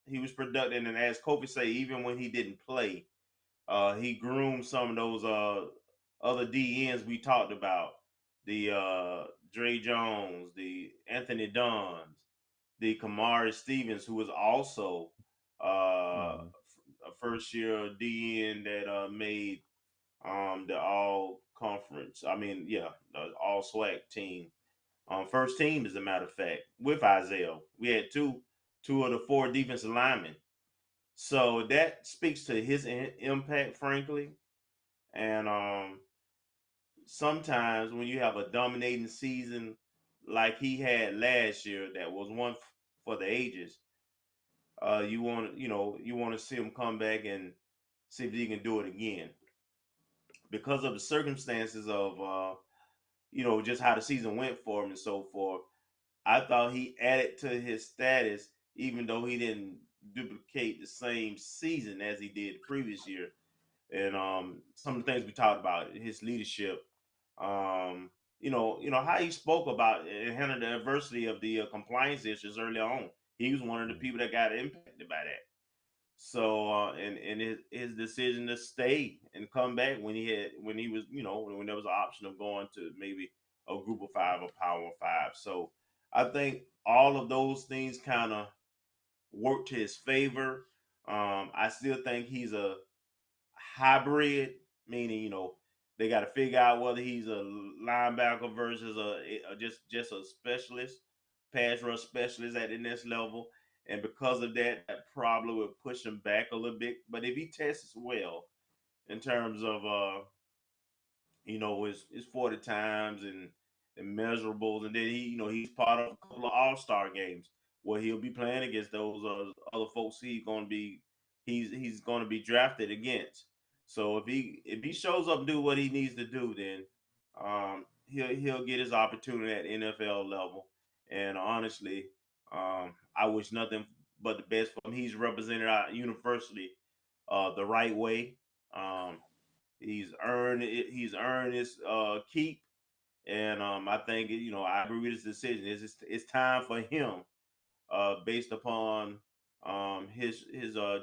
he was productive. And as Kofi say, even when he didn't play, he groomed some of those other DNs we talked about, the Dre Jones, the Anthony Duns, the Kamari Stevens, who was also a first year DN that made the all conference. The all SWAC team. First team, as a matter of fact, with Isaiah. We had two of the 4 defensive linemen. So that speaks to his impact, frankly. And sometimes when you have a dominating season like he had last year, that was one for the ages, you want to see him come back and see if he can do it again. Because of the circumstances of just how the season went for him and so forth, I thought he added to his status, even though he didn't duplicate the same season as he did the previous year. And some of the things we talked about, his leadership, how he spoke about and handled the adversity of the compliance issues early on. He was one of the people that got impacted by that. So and his decision to stay and come back when he was when there was an option of going to maybe a group of 5 or power 5. So I think all of those things kind of work to his favor. I still think he's a hybrid, meaning they got to figure out whether he's a linebacker versus just a specialist, pass rush specialist at the next level. And because of that, that probably would push him back a little bit. But if he tests well in terms of his 40 times and measurables, and then he's part of a couple of all-star games where he'll be playing against those other folks he's going to be drafted against. So if he shows up and do what he needs to do, then he'll get his opportunity at NFL level. And honestly, I wish nothing but the best for him. He's represented our university the right way. He's earned it. He's earned his keep, and I think I agree with his decision. It's time for him, based upon his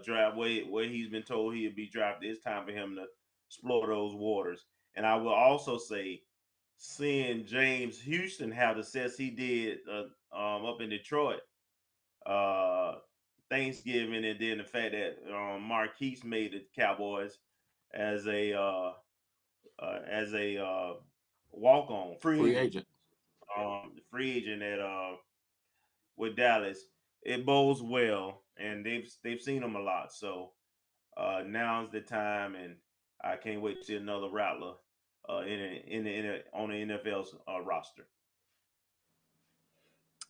draft where he's been told he'll be drafted. It's time for him to explore those waters. And I will also say, seeing James Houston have the success he did up in Detroit, Thanksgiving, and then the fact that Marquise made the Cowboys as a walk-on free agent, free agent at with Dallas. It bodes well, and they've seen him a lot. So now's the time, and I can't wait to see another Rattler on the NFL's roster.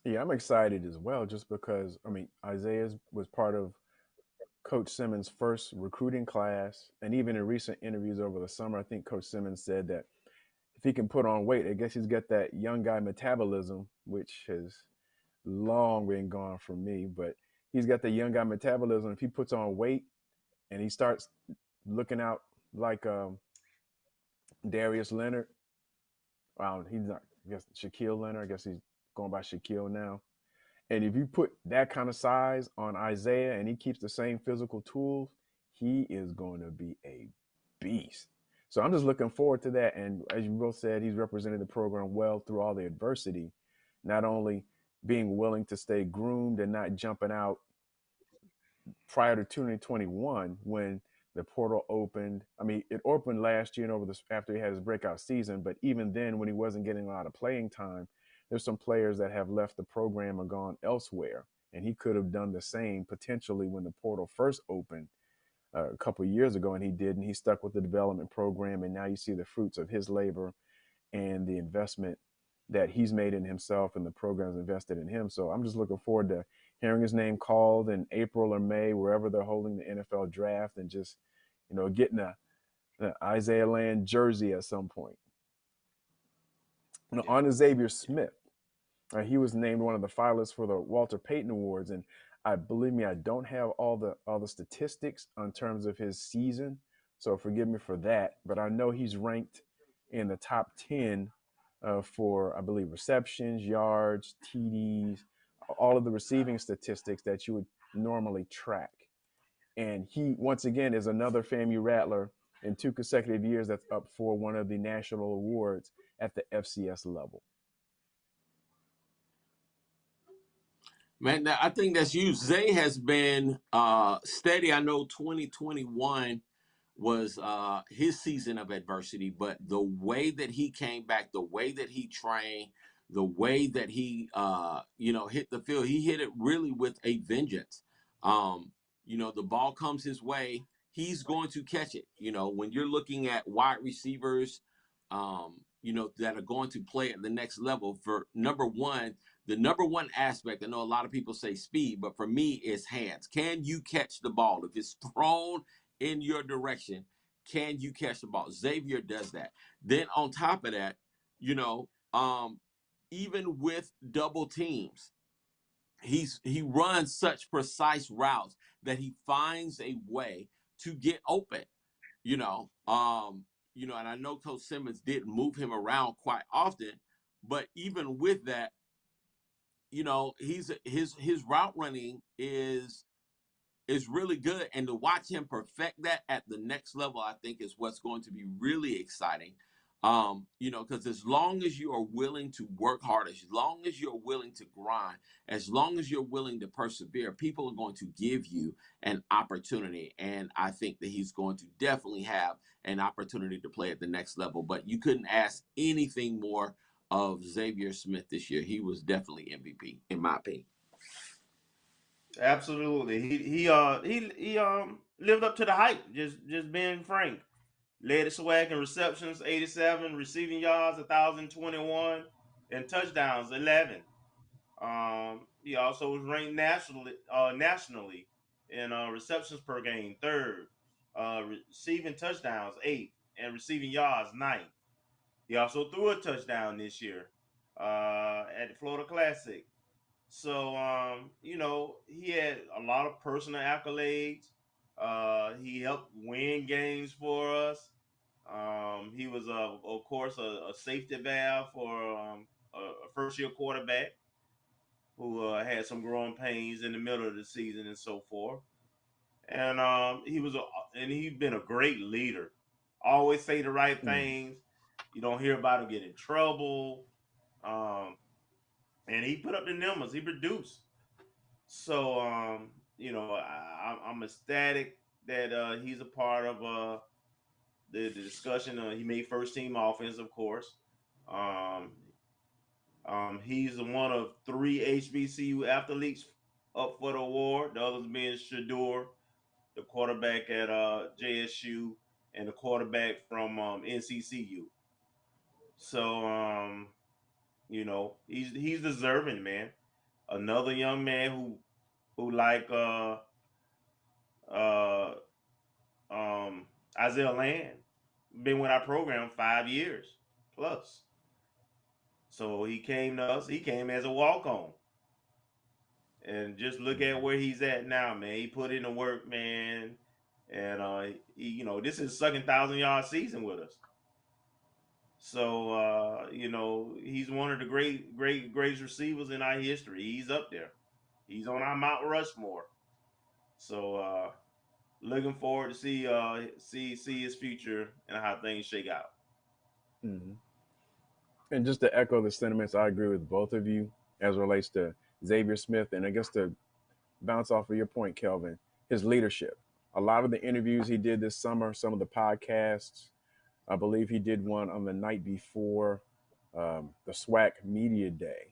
Yeah, I'm excited as well, just because Isaiah was part of Coach Simmons' first recruiting class, and even in recent interviews over the summer, I think Coach Simmons said that if he can put on weight, I guess he's got that young guy metabolism, which has long been gone from me, but he's got the young guy metabolism. If he puts on weight and he starts looking out like Darius Leonard, he's not, I guess Shaquille Leonard, I guess he's going by Shaquille now. And if you put that kind of size on Isaiah and he keeps the same physical tools, he is going to be a beast. So I'm just looking forward to that. And as you both said, he's represented the program well through all the adversity. not only being willing to stay groomed and not jumping out prior to 2021 when the portal opened. I mean, it opened last year and after he had his breakout season, but even then, when he wasn't getting a lot of playing time, there's some players that have left the program and gone elsewhere, and he could have done the same potentially when the portal first opened a couple of years ago, and he didn't. He stuck with the development program, and now you see the fruits of his labor and the investment that he's made in himself and the program's invested in him. So I'm just looking forward to hearing his name called in April or May, wherever they're holding the NFL draft, and just, getting the Isaiah Land jersey at some point. On to Xavier Smith. He was named one of the finalists for the Walter Payton Awards, and believe me, I don't have all the statistics in terms of his season, so forgive me for that. But I know he's ranked in the top 10 for, I believe, receptions, yards, TDs, all of the receiving statistics that you would normally track. And he, once again, is another FAMU Rattler in 2 consecutive years that's up for one of the national awards at the FCS level. Man, I think that's huge. Zay has been steady. I know 2021 was his season of adversity, but the way that he came back, the way that he trained, the way that he hit the field, he hit it really with a vengeance. The ball comes his way, he's going to catch it. When you're looking at wide receivers, that are going to play at the next level, for the number one aspect, I know a lot of people say speed, but for me, it's hands. Can you catch the ball? If it's thrown in your direction, can you catch the ball? Xavier does that. Then on top of that, even with double teams, he runs such precise routes that he finds a way to get open. And I know Coach Simmons didn't move him around quite often, but even with that, his route running is really good, and to watch him perfect that at the next level, I think is what's going to be really exciting. Because as long as you are willing to work hard, as long as you're willing to grind, as long as you're willing to persevere, people are going to give you an opportunity. And I think that he's going to definitely have an opportunity to play at the next level. But you couldn't ask anything more of Xavier Smith this year. He was definitely MVP, in my opinion. Absolutely. He lived up to the hype, just being frank. Led the SWAC in receptions, 87, receiving yards, 1,021, and touchdowns, 11. He also was ranked nationally in receptions per game, 3rd, receiving touchdowns, 8th, and receiving yards, 9th. He also threw a touchdown this year at the Florida Classic. So, he had a lot of personal accolades. He helped win games for us. He was, of course, a safety valve for a first-year quarterback who had some growing pains in the middle of the season and so forth. And he's been a great leader. Always say the right things. You don't hear about him get in trouble. And he put up the numbers. He produced. So, I'm ecstatic that he's a part of the discussion. He made first team offense, of course. He's one of 3 HBCU athletes up for the award. The others being Shadur, the quarterback at JSU, and the quarterback from NCCU. So, he's deserving, man. Another young man who like Isaiah Land, been with our program 5 years plus. So he came to us. He came as a walk-on, and just look at where he's at now, man. He put in the work, man, and this is second 1,000-yard season with us. So he's one of the greatest receivers in our history. He's up there. He's on our Mount Rushmore. So looking forward to see his future and how things shake out. Mm-hmm. And just to echo the sentiments, I agree with both of you as it relates to Xavier Smith. And I guess to bounce off of your point, Kelvin, his leadership. A lot of the interviews he did this summer, some of the podcasts, I believe he did one on the night before the SWAC Media Day.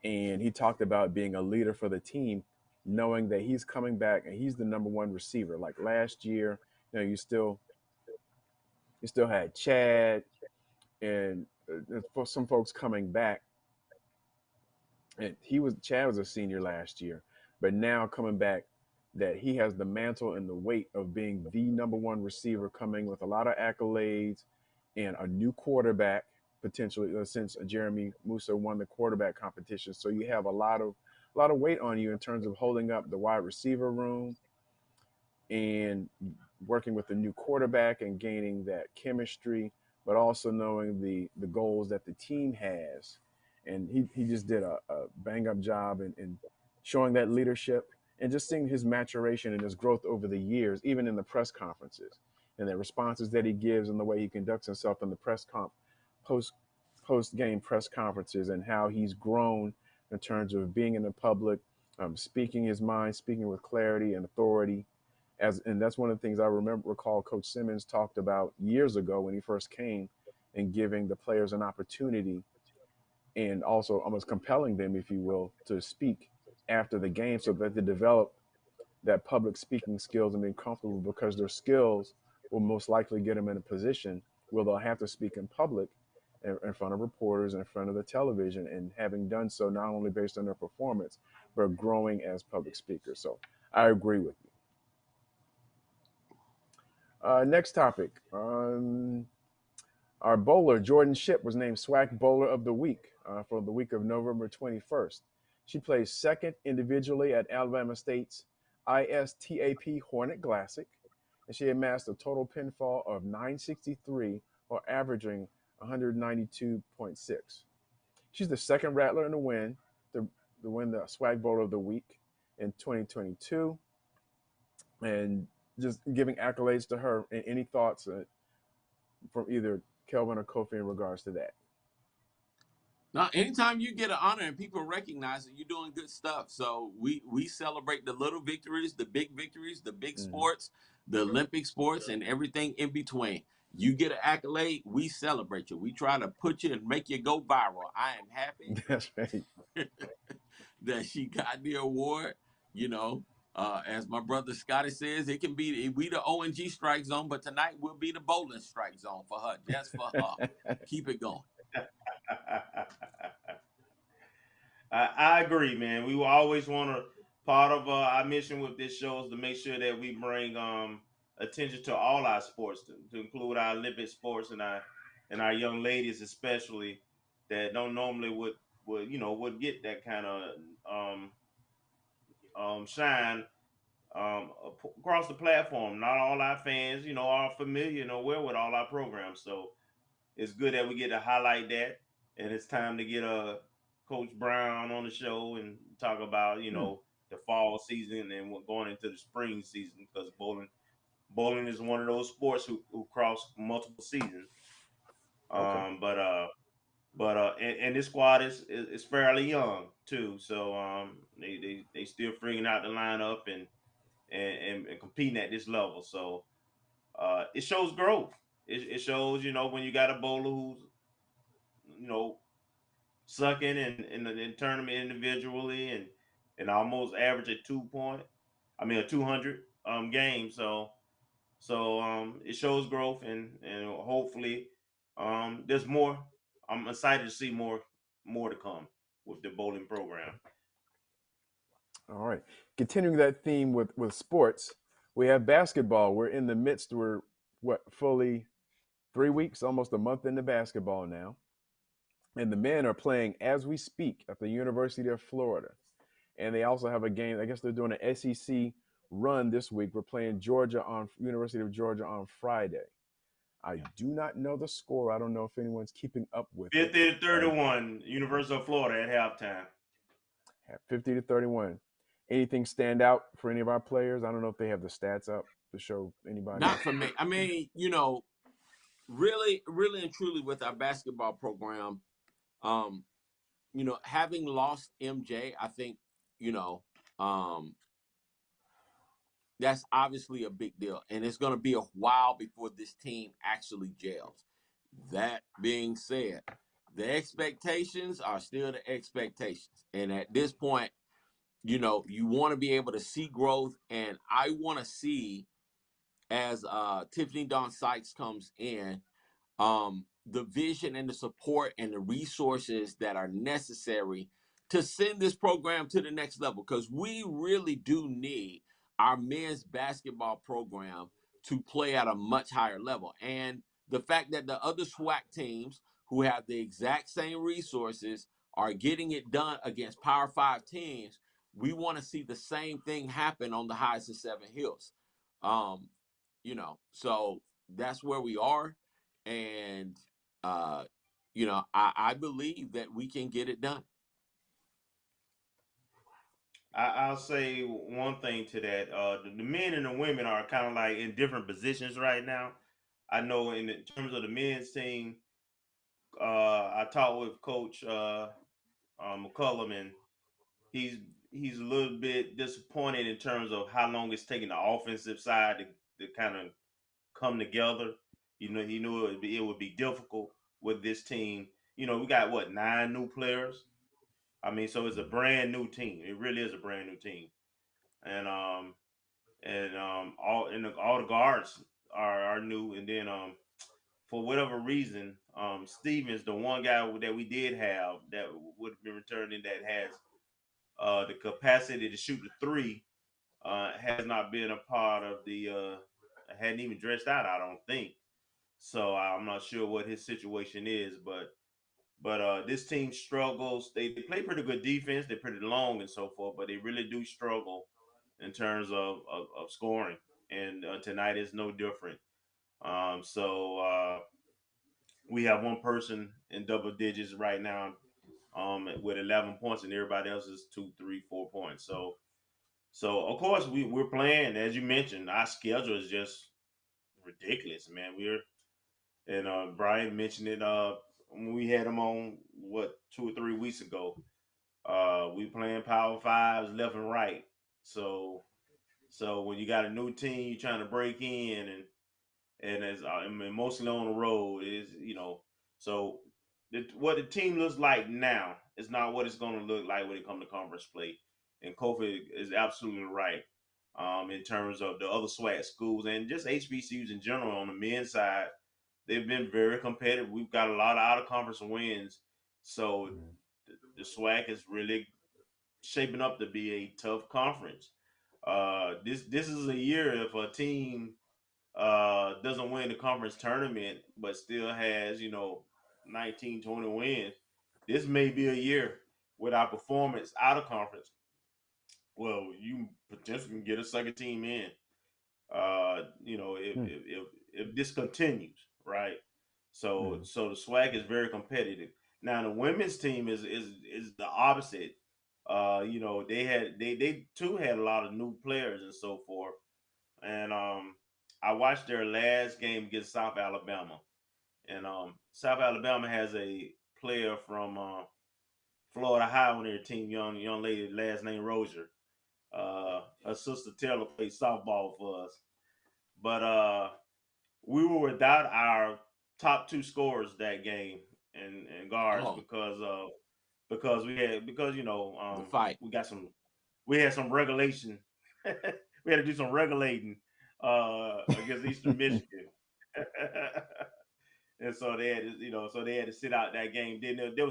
And he talked about being a leader for the team, knowing that he's coming back and he's the number one receiver. Like last year, you still had Chad and for some folks coming back. And Chad was a senior last year, but now coming back, that he has the mantle and the weight of being the number one receiver, coming with a lot of accolades and a new quarterback potentially, since Jeremy Musa won the quarterback competition. So you have a lot of weight on you in terms of holding up the wide receiver room and working with the new quarterback and gaining that chemistry, but also knowing the goals that the team has. And he just did a bang up job in showing that leadership and just seeing his maturation and his growth over the years, even in the press conferences and the responses that he gives and the way he conducts himself in the post game press conferences, and how he's grown in terms of being in the public, speaking his mind, speaking with clarity and authority. And that's one of the things I recall Coach Simmons talked about years ago when he first came, and giving the players an opportunity and also almost compelling them, if you will, to speak after the game so that they develop that public speaking skills and being comfortable, because their skills will most likely get them in a position where they'll have to speak in public in front of reporters, in front of the television, and having done so not only based on their performance, but growing as public speakers. So I agree with you. Next topic. Our bowler, Jordan Shipp, was named SWAC Bowler of the Week for the week of November 21st. She placed second individually at Alabama State's ISTAP Hornet Classic, and she amassed a total pinfall of 963, or averaging 192.6. She's the second Rattler in the win, to win the SWAC Bowler of the Week in 2022, and just giving accolades to her. And any thoughts from either Kelvin or Kofi in regards to that? Now, anytime you get an honor and people recognize it, you're doing good stuff. So we celebrate the little victories, the big sports, the Olympic sports, and everything in between. You get an accolade, we celebrate you. We try to put you and make you go viral. I am happy That's right. that she got the award. As my brother Scotty says, we the ONG strike zone, but tonight we'll be the bowling strike zone for her, just for her. Keep it going. I agree, man. We will always want to, part of our mission with this show is to make sure that we bring attention to all our sports, to include our Olympic sports and our young ladies especially, that don't normally would get that kind of shine across the platform. Not all our fans, are familiar and aware with all our programs. So it's good that we get to highlight that, and it's time to get Coach Brown on the show and talk about the fall season and going into the spring season, because bowling is one of those sports who cross multiple seasons. Okay. And this squad is fairly young too, so they still figuring out the lineup and competing at this level. So it shows growth. It shows, when you got a bowler who's, sucking in tournament individually and almost average a 200 game. So it shows growth, and hopefully there's more. I'm excited to see more to come with the bowling program. All right. Continuing that theme with sports, we have basketball. We're in the midst. We're fully 3 weeks, almost a month into basketball now. And the men are playing as we speak at the University of Florida. And they also have a game. I guess they're doing an SEC run this week. We're playing University of Georgia on Friday. I do not know the score. I don't know if anyone's keeping up with 50-31, University of Florida at halftime. 50-31. Anything stand out for any of our players? I don't know if they have the stats up to show anybody. Not for me. I mean, really, really and truly with our basketball program, having lost MJ, I think, you know, um, that's obviously a big deal. And it's going to be a while before this team actually gels. That being said, the expectations are still the expectations. And at this point, you want to be able to see growth. And I want to see, as Tiffany Dawn Sykes comes in, the vision and the support and the resources that are necessary to send this program to the next level, because we really do need our men's basketball program to play at a much higher level. And the fact that the other SWAC teams who have the exact same resources are getting it done against Power 5 teams, we want to see the same thing happen on the highest of Seven Hills. So that's where we are. And I believe that we can get it done. I'll say one thing to that. The men and the women are kind of like in different positions right now. I know in terms of the men's team, I talked with Coach McCullum, and he's he's a little bit disappointed in terms of how long it's taking the offensive side to kind of come together. He knew it would be difficult with this team. We got what, 9 new players. I mean, so it's a brand new team. It really is a brand new team, and all the guards are new, and then for whatever reason, Stevens, the one guy that we did have that would have been returning, that has the capacity to shoot the three, has not been a part of the. Hadn't even dressed out, I don't think. So I'm not sure what his situation is, but this team struggles. They play pretty good defense. They're pretty long and so forth, but they really do struggle in terms of scoring. And tonight is no different. So we have one person in double digits right now, with 11 points, and everybody else is 2, 3, 4 points. So of course we're playing, as you mentioned. Our schedule is just ridiculous, man. And Brian mentioned it when we had him on 2 or 3 weeks ago. We playing Power Fives left and right. So when you got a new team, you're trying to break in, and as mostly on the road is so what the team looks like now is not what it's going to look like when it comes to conference play. And Kofi is absolutely right, in terms of the other SWAC schools and just HBCUs in general. On the men's side, they've been very competitive. We've got a lot of out of conference wins, so the SWAC is really shaping up to be a tough conference. This is a year, if a team doesn't win the conference tournament but still has 19, 20 wins, this may be a year with our performance out of conference. Well, you potentially can get a second team in. If this continues, right? So the swag is very competitive. Now the women's team is the opposite. They too had a lot of new players and so forth. And I watched their last game against South Alabama, and South Alabama has a player from Florida High on their team, young lady, last name Rozier. Her sister Taylor played softball for us, but we were without our top 2 scorers that game, and guards, because the fight. We had some regulation. We had to do some regulating against Eastern Michigan. And so they had to sit out that game. Then there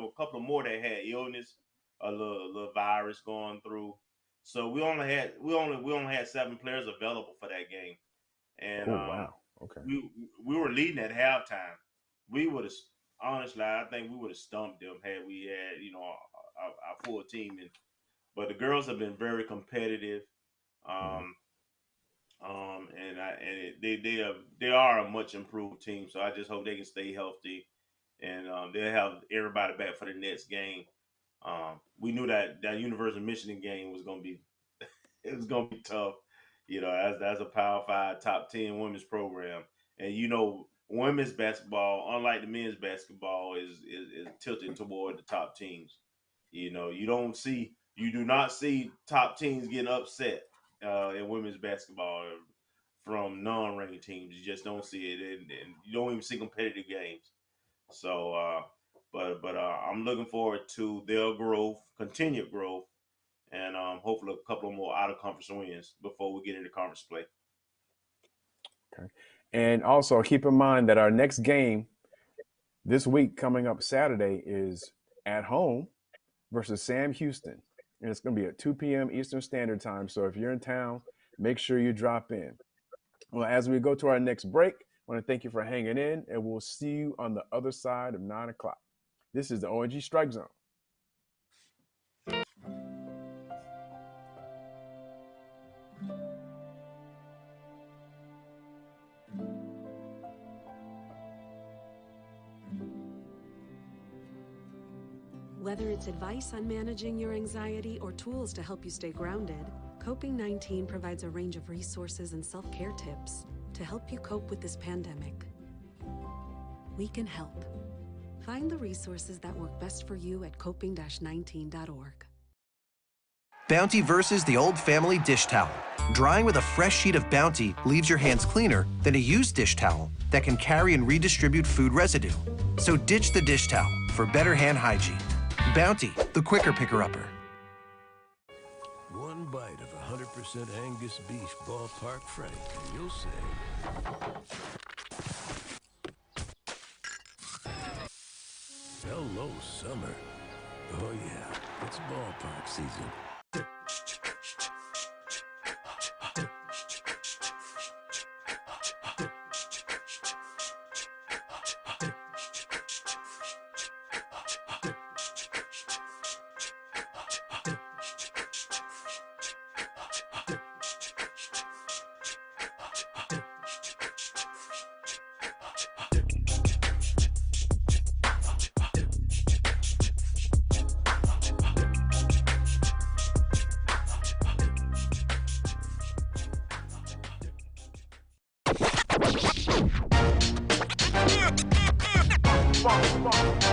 were a couple of more that had illness, a little virus going through. So we only had 7 players available for that game. And wow. Okay. we were leading at halftime. We would have, honestly, I think we would have stumped them had we had our full team. But the girls have been very competitive. They are a much improved team. So I just hope they can stay healthy, and they'll have everybody back for the next game. We knew that University of Michigan game was going to be it was going to be tough. That's a Power 5 top 10 women's program, and women's basketball, unlike the men's basketball, is tilted toward the top teams. You know, you do not see top teams getting upset in women's basketball from non-ranked teams. You just don't see it, and you don't even see competitive games. So, but I'm looking forward to their growth, continued growth, and hopefully a couple of more out of conference wins before we get into conference play. Okay. And also keep in mind that our next game this week coming up Saturday is at home versus Sam Houston. And it's going to be at 2 p.m. Eastern Standard Time. So if you're in town, make sure you drop in. Well, as we go to our next break, I want to thank you for hanging in, and we'll see you on the other side of 9 o'clock. This is the ONG Strike Zone. Whether it's advice on managing your anxiety or tools to help you stay grounded, Coping-19 provides a range of resources and self-care tips to help you cope with this pandemic. We can help. Find the resources that work best for you at coping-19.org. Bounty versus the old family dish towel. Drying with a fresh sheet of Bounty leaves your hands cleaner than a used dish towel that can carry and redistribute food residue. So ditch the dish towel for better hand hygiene. Bounty, the quicker picker-upper. One bite of 100% Angus beef ballpark frank, and you'll say, hello, summer. Oh yeah, it's ballpark season.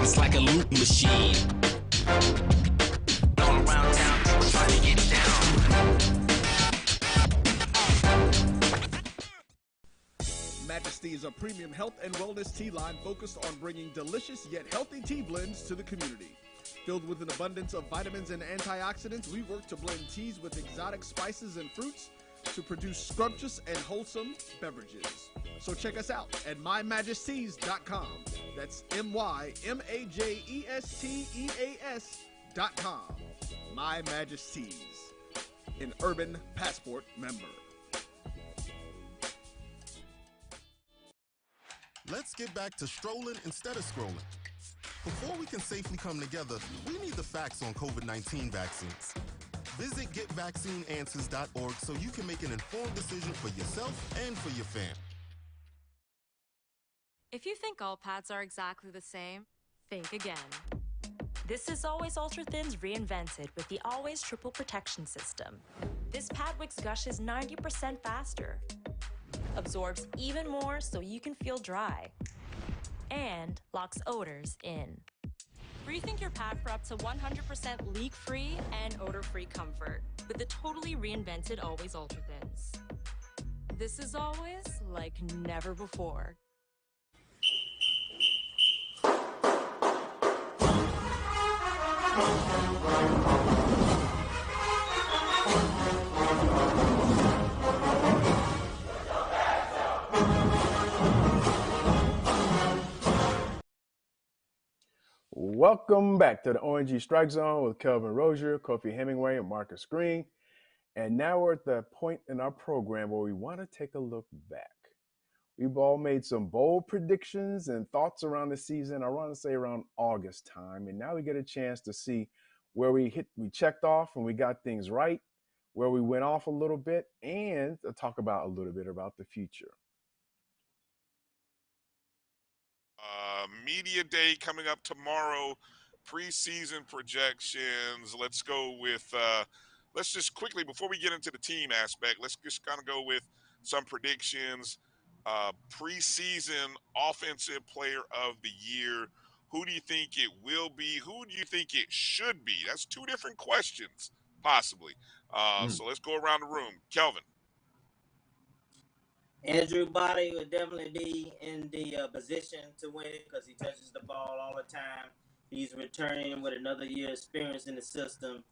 It's like a loop machine. All around town, people trying to get down. Majesty is a premium health and wellness tea line focused on bringing delicious yet healthy tea blends to the community. Filled with an abundance of vitamins and antioxidants, we work to blend teas with exotic spices and fruits to produce scrumptious and wholesome beverages. So check us out at mymajesties.com. That's MyMajesties.com. My Majesties, an Urban Passport member. Let's get back to strolling instead of scrolling. Before we can safely come together, we need the facts on COVID-19 vaccines. Visit getvaccineanswers.org so you can make an informed decision for yourself and for your family. If you think all pads are exactly the same, think again. This is Always Ultra Thins reinvented with the Always Triple Protection System. This pad wicks gushes 90% faster, absorbs even more so you can feel dry, and locks odors in. Rethink your pad for up to 100% leak-free and odor-free comfort with the totally reinvented Always Ultra Thins. This is always like never before. Welcome back to the ONG Strike Zone with Kelvin Rozier, Kofi Hemingway, and Marcus Green. And now we're at the point in our program where we want to take a look back. We've all made some bold predictions and thoughts around the season, I want to say around August time. And now we get a chance to see where we checked off and we got things right, where we went off a little bit, and to talk about a little bit about the future. Media Day coming up tomorrow, preseason projections. Let's go with, let's just quickly, before we get into the team aspect, let's just kind of go with some predictions. preseason offensive player of the year. Who do you think it will be? Who do you think it should be? That's two different questions, possibly. So let's go around the room. Kelvin. Andrew Body would definitely be in the position to win it because he touches the ball all the time. He's returning with another year experience in the system.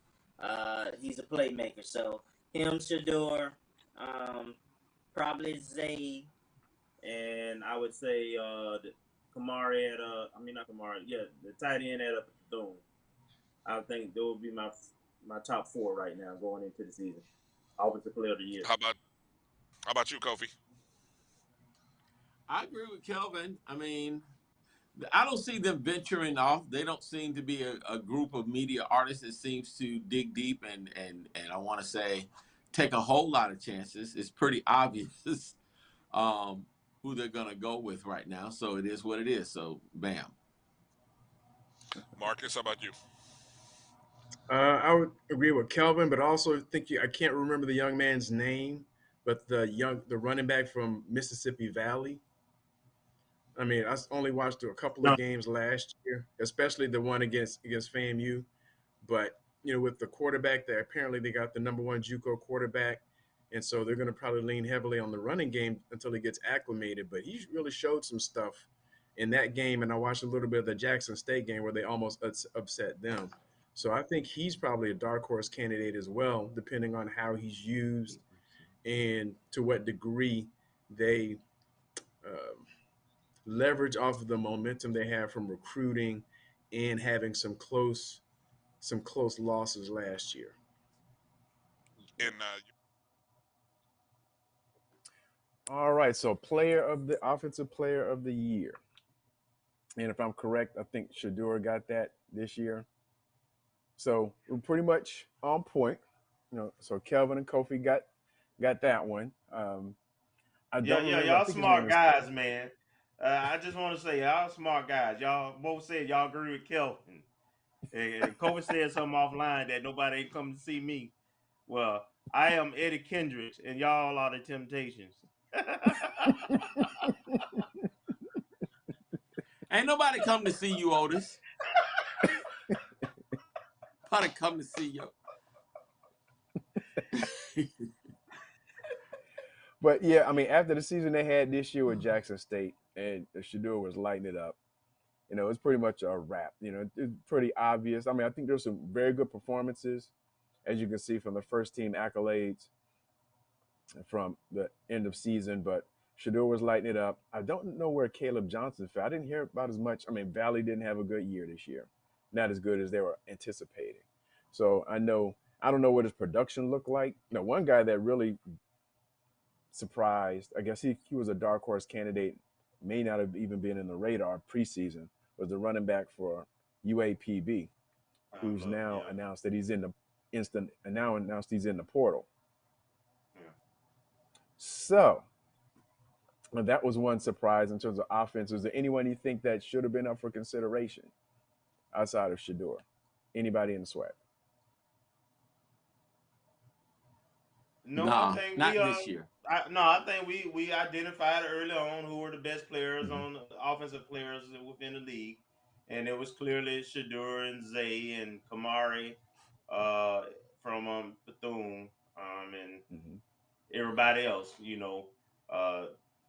He's a playmaker. So him, Shador, probably Zay, and I would say Kamari at not Kamari, yeah, the tight end at Bethune. I think those would be my top four right now going into the season. Offensive player of the year. How about you, Kofi? I agree with Kelvin. I mean, I don't see them venturing off. They don't seem to be a group of media artists that seems to dig deep and I want to say take a whole lot of chances. It's pretty obvious who they're gonna go with right now. So it is what it is. So bam. Marcus, how about you? I would agree with Kelvin, but also I can't remember the young man's name, but the running back from Mississippi Valley. I mean, I only watched a couple of games last year, especially the one against FAMU. But with the quarterback, that apparently they got the number one JUCO quarterback, and so they're going to probably lean heavily on the running game until he gets acclimated. But he really showed some stuff in that game, and I watched a little bit of the Jackson State game where they almost upset them. So I think he's probably a dark horse candidate as well, depending on how he's used and to what degree they leverage off of the momentum they have from recruiting and having some close losses last year. And all right, so offensive player of the year, and if I'm correct, I think Shador got that this year. So we're pretty much on point. So Kelvin and Kofi got that one. I don't remember. Y'all smart guys, man. I just want to say y'all smart guys. Y'all both said y'all agree with Kelvin. And Kofi said something offline that nobody ain't come to see me. Well, I am Eddie Kendricks, and y'all are the Temptations. Ain't nobody come to see you, Otis. Nobody come to see you. But yeah, I mean, after the season they had this year with Jackson State, and Shador was lighting it up, it's pretty much a wrap. It's pretty obvious. I mean, I think there's some very good performances, as you can see from the first team accolades from the end of season. But Shador was lighting it up. I don't know where Caleb Johnson fell. I didn't hear about as much. I mean, Valley didn't have a good year this year, not as good as they were anticipating. So I don't know what his production looked like. One guy that really surprised, I guess he was a dark horse candidate, may not have even been in the radar preseason, was the running back for UAPB, who's now announced that he's in the portal. Yeah. So that was one surprise in terms of offense. Was there anyone you think that should have been up for consideration outside of Shador? Anybody in the SWAC? No, I think not this year. I think we identified early on who were the best players on the offensive players within the league, and it was clearly Shador and Zay and Kamari from Bethune, and everybody else.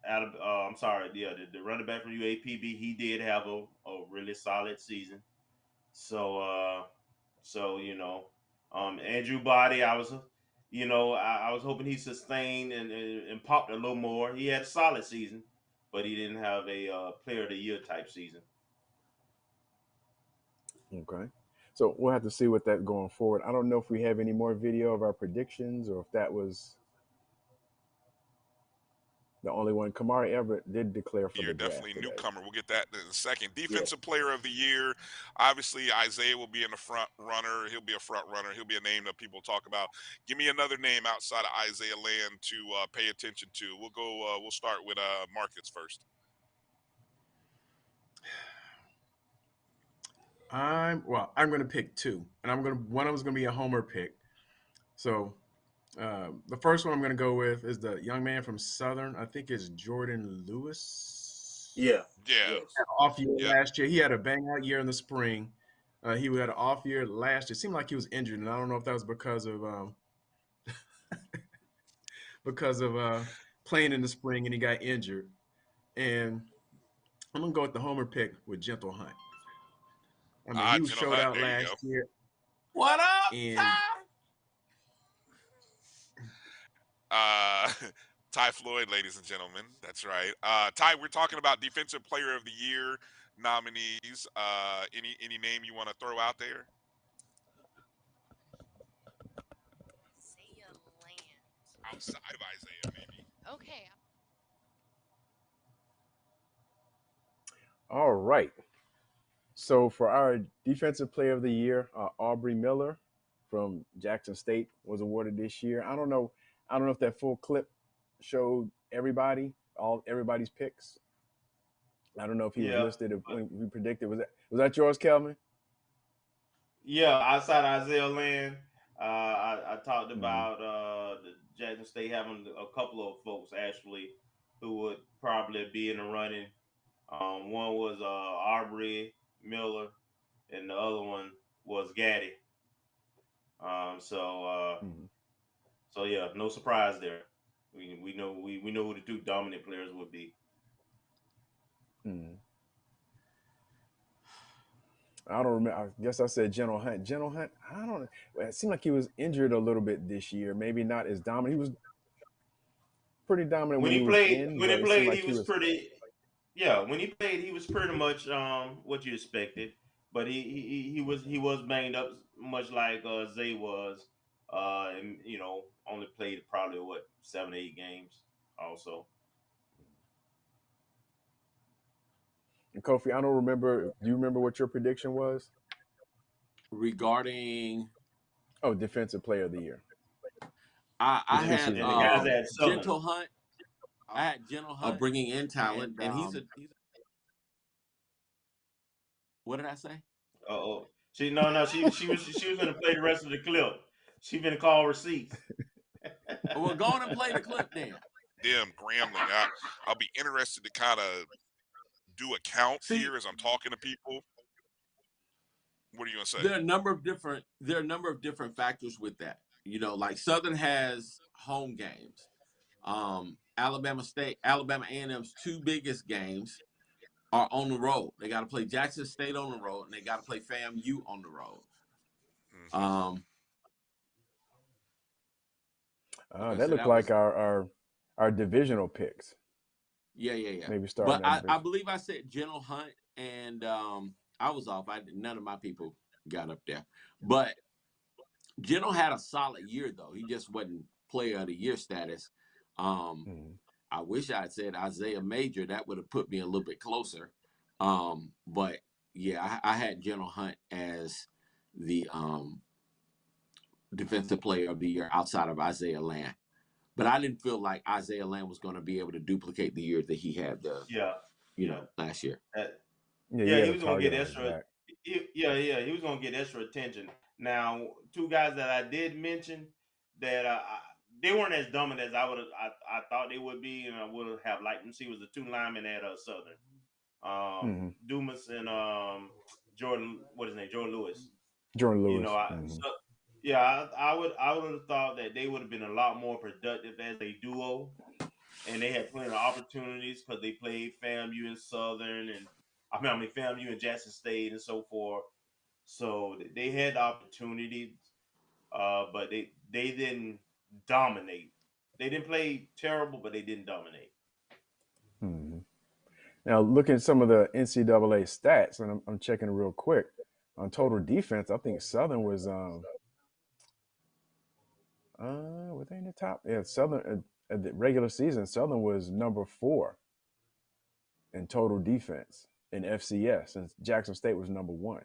I'm sorry, the running back from UAPB, he did have a really solid season. So Andrew Body, I was hoping he sustained and popped a little more. He had a solid season, but he didn't have a player of the year type season. Okay. So we'll have to see what that going forward. I don't know if we have any more video of our predictions or if that was the only one. Kamari Everett did declare for the draft. Definitely newcomer. We'll get that in a second. Defensive player of the year. Obviously, Isaiah will be in the front runner. He'll be a front runner. He'll be a name that people talk about. Give me another name outside of Isaiah Land to pay attention to. We'll go. We'll start with Marcus first. I'm going to pick two, and one of them's going to be a homer pick. So The first one I'm going to go with is the young man from Southern. I think it's Jordan Lewis. Yeah. Yeah. Yes. Off year Yeah. last year. He had a bang out year in the spring. He had an off year last year. It seemed like he was injured, and I don't know if that was because of playing in the spring and he got injured. And I'm gonna go with the homer pick with Gentle Hunt. I mean, he was Gentle showed Hunt. out There you go. last year, What up, and Uh, Ty Floyd, ladies and gentlemen. That's right. Ty, we're talking about Defensive Player of the Year nominees. Any name you want to throw out there? Outside of Isaiah, maybe. Okay. all right. So for our defensive player of the year, Aubrey Miller from Jackson State was awarded this year. I don't know. I don't know if that full clip showed everybody's picks. I don't know if he was Yeah. listed when we predicted. Was that yours, Kelvin? Yeah, outside Isaiah Land, I talked Mhm. about the Jackson State having a couple of folks actually who would probably be in the running. One was Aubrey Miller, and the other one was Gaddy. Um, so uh, Mhm. so yeah, no surprise there. We know who the two dominant players would be. Mhm. I don't remember. I guess I said General Hunt. General Hunt. I don't. It seemed like he was injured a little bit this year. Maybe not as dominant. He was pretty dominant when he was in, When but he it seemed played, like he he was was. pretty. Yeah, when he played, he was pretty much what you expected. But he was banged up, much like Zay was, and only played probably what 7 8 games. Also, And Kofi, I don't remember. Do you remember what your prediction was? regarding? Oh, defensive player of the year. I This had season. and the guys at Southern. Gentle Hunt. I had Gentle Hunt bringing in talent, and he's a. What did I say? Oh, she was gonna play the rest of the clip. She gonna call receipts. Well, go on and play the clip then. Them Grambling. I'll be interested to kind of do a count here as I'm talking to people. What are you gonna say? There are a number of different factors with that. Like Southern has home games. Alabama A&M's two biggest games are on the road. They got to play Jackson State on the road, and they got to play FAMU on the road. Mm-hmm. That looked like our divisional picks. Yeah. Maybe starting But that. I believe I said General Hunt, and I was off. None of my people got up there. But General had a solid year, though. He just wasn't player of the year status. I wish I had said Isaiah Major. That would have put me a little bit closer. But yeah, I had General Hunt as the defensive player of the year outside of Isaiah Land. But I didn't feel like Isaiah Land was going to be able to duplicate the year that he had last year. He was gonna get extra. He was gonna get extra attention. Now, two guys that I did mention that they weren't as dominant as I thought they would be, and I would have liked them to see was the two linemen at Southern, Dumas and Jordan. What is his name? Jordan Lewis. Jordan Lewis. I would have thought that they would have been a lot more productive as a duo, and they had plenty of opportunities because they played FAMU and Southern, and FAMU and Jackson State and so forth. So they had opportunities, but they didn't dominate. They didn't play terrible, but they didn't dominate. Now, looking at some of the NCAA stats, and I'm checking real quick on total defense. I think Southern was were they in the top? Yeah, Southern at the regular season, Southern was number 4 in total defense in FCS, and Jackson State was number 1.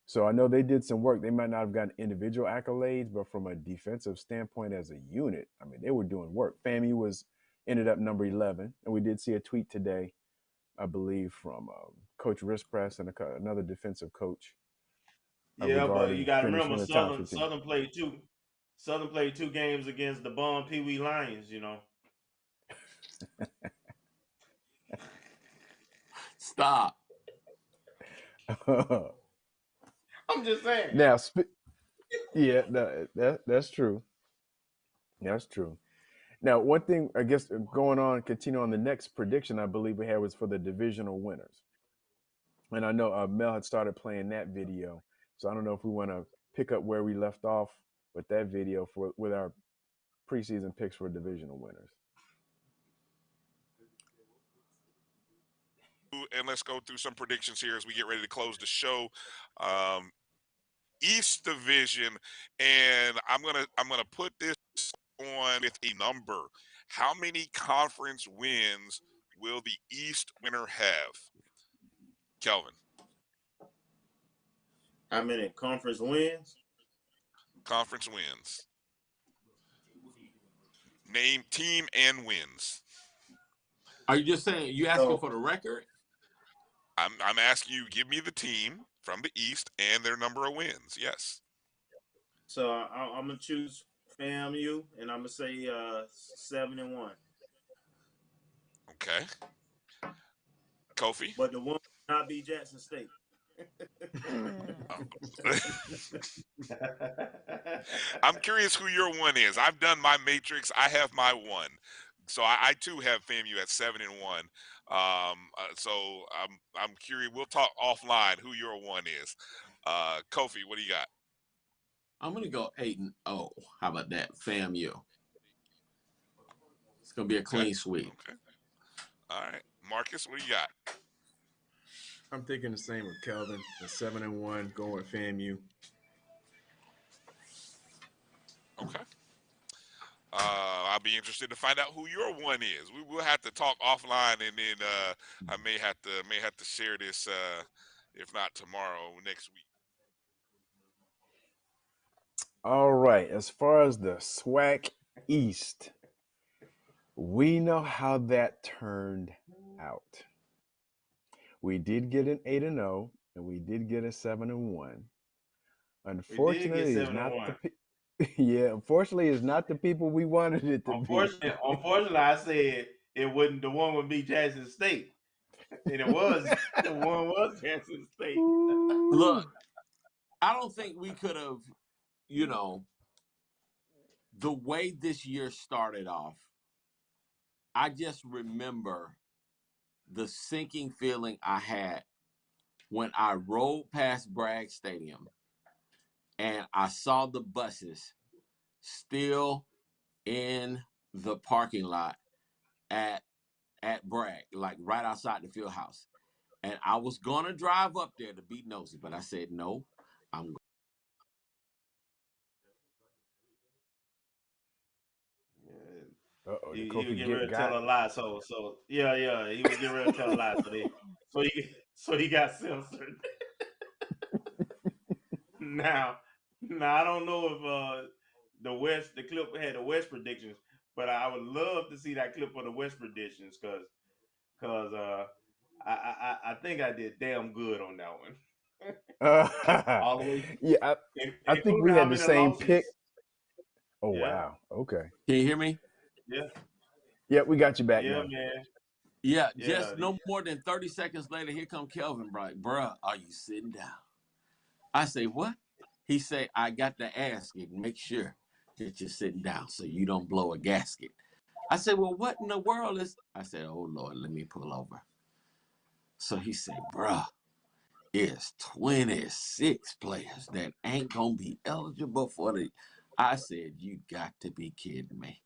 So I know they did some work. They might not have gotten individual accolades, but from a defensive standpoint as a unit, I mean, they were doing work. FAMU ended up number 11, and we did see a tweet today, I believe, from Coach Rispress and another defensive coach. Yeah, but you got to remember Southern played too. Southern played 2 games against the bum Pee Wee Lions. Stop. I'm just saying. Now, yeah, that's true. That's true. Now, one thing I guess continue on the next prediction I believe we had was for the divisional winners, and I know Mel had started playing that video, so I don't know if we want to pick up where we left off with that video with our preseason picks for divisional winners. And let's go through some predictions here as we get ready to close the show. East Division, and I'm gonna put this on with a number. How many conference wins will the East winner have? Kelvin. How many conference wins? Conference wins. Name team and wins. Are you just saying you asking for the record? I'm asking you, give me the team from the East and their number of wins. Yes. So I'm gonna choose FAMU, and I'm gonna say 7-1. Okay. Kofi. But the one will not be Jackson State. I'm curious who your one is. I've done my matrix. I have my one. So I too have FAMU at 7-1. So I'm curious. We'll talk offline who your one is. Kofi, what do you got? I'm gonna go 8-0. How about that, FAMU? It's gonna be a clean sweep. Okay. All right, Marcus, what do you got? I'm thinking the same with Kelvin. The 7-1 going with FAMU. Okay. I'll be interested to find out who your one is. We will have to talk offline, and then I may have to share this, if not tomorrow, next week. All right. As far as the SWAC East, we know how that turned out. We did get an 8-0, and we did get a 7-1. Unfortunately, it's not unfortunately, it's not the people we wanted it to be. Unfortunately, I said the one would be Jackson State, and the one was Jackson State. Look, I don't think we could have, the way this year started off. I just remember the sinking feeling I had when I rode past Bragg Stadium and I saw the buses still in the parking lot at Bragg, like right outside the field house. And I was going to drive up there to be nosy, but I said, no, I'm going. He was getting ready to tell a lie, so yeah, he was getting ready to tell a lie, so he got censored. Now I don't know if the clip had the West predictions, but I would love to see that clip of the West predictions because I think I did damn good on that one. All the way. Yeah, I think we had the same pick. Oh wow, okay. Can you hear me? Yeah. Yeah, we got you back now. Man. Yeah, just no more than 30 seconds later, here come Kelvin, bruh, are you sitting down? I say, what? He say, I got to ask you, make sure that you're sitting down so you don't blow a gasket. I said, well, what in the world is? I said, oh, Lord, let me pull over. So he said, bruh, it's 26 players that ain't going to be eligible for the. I said, you got to be kidding me.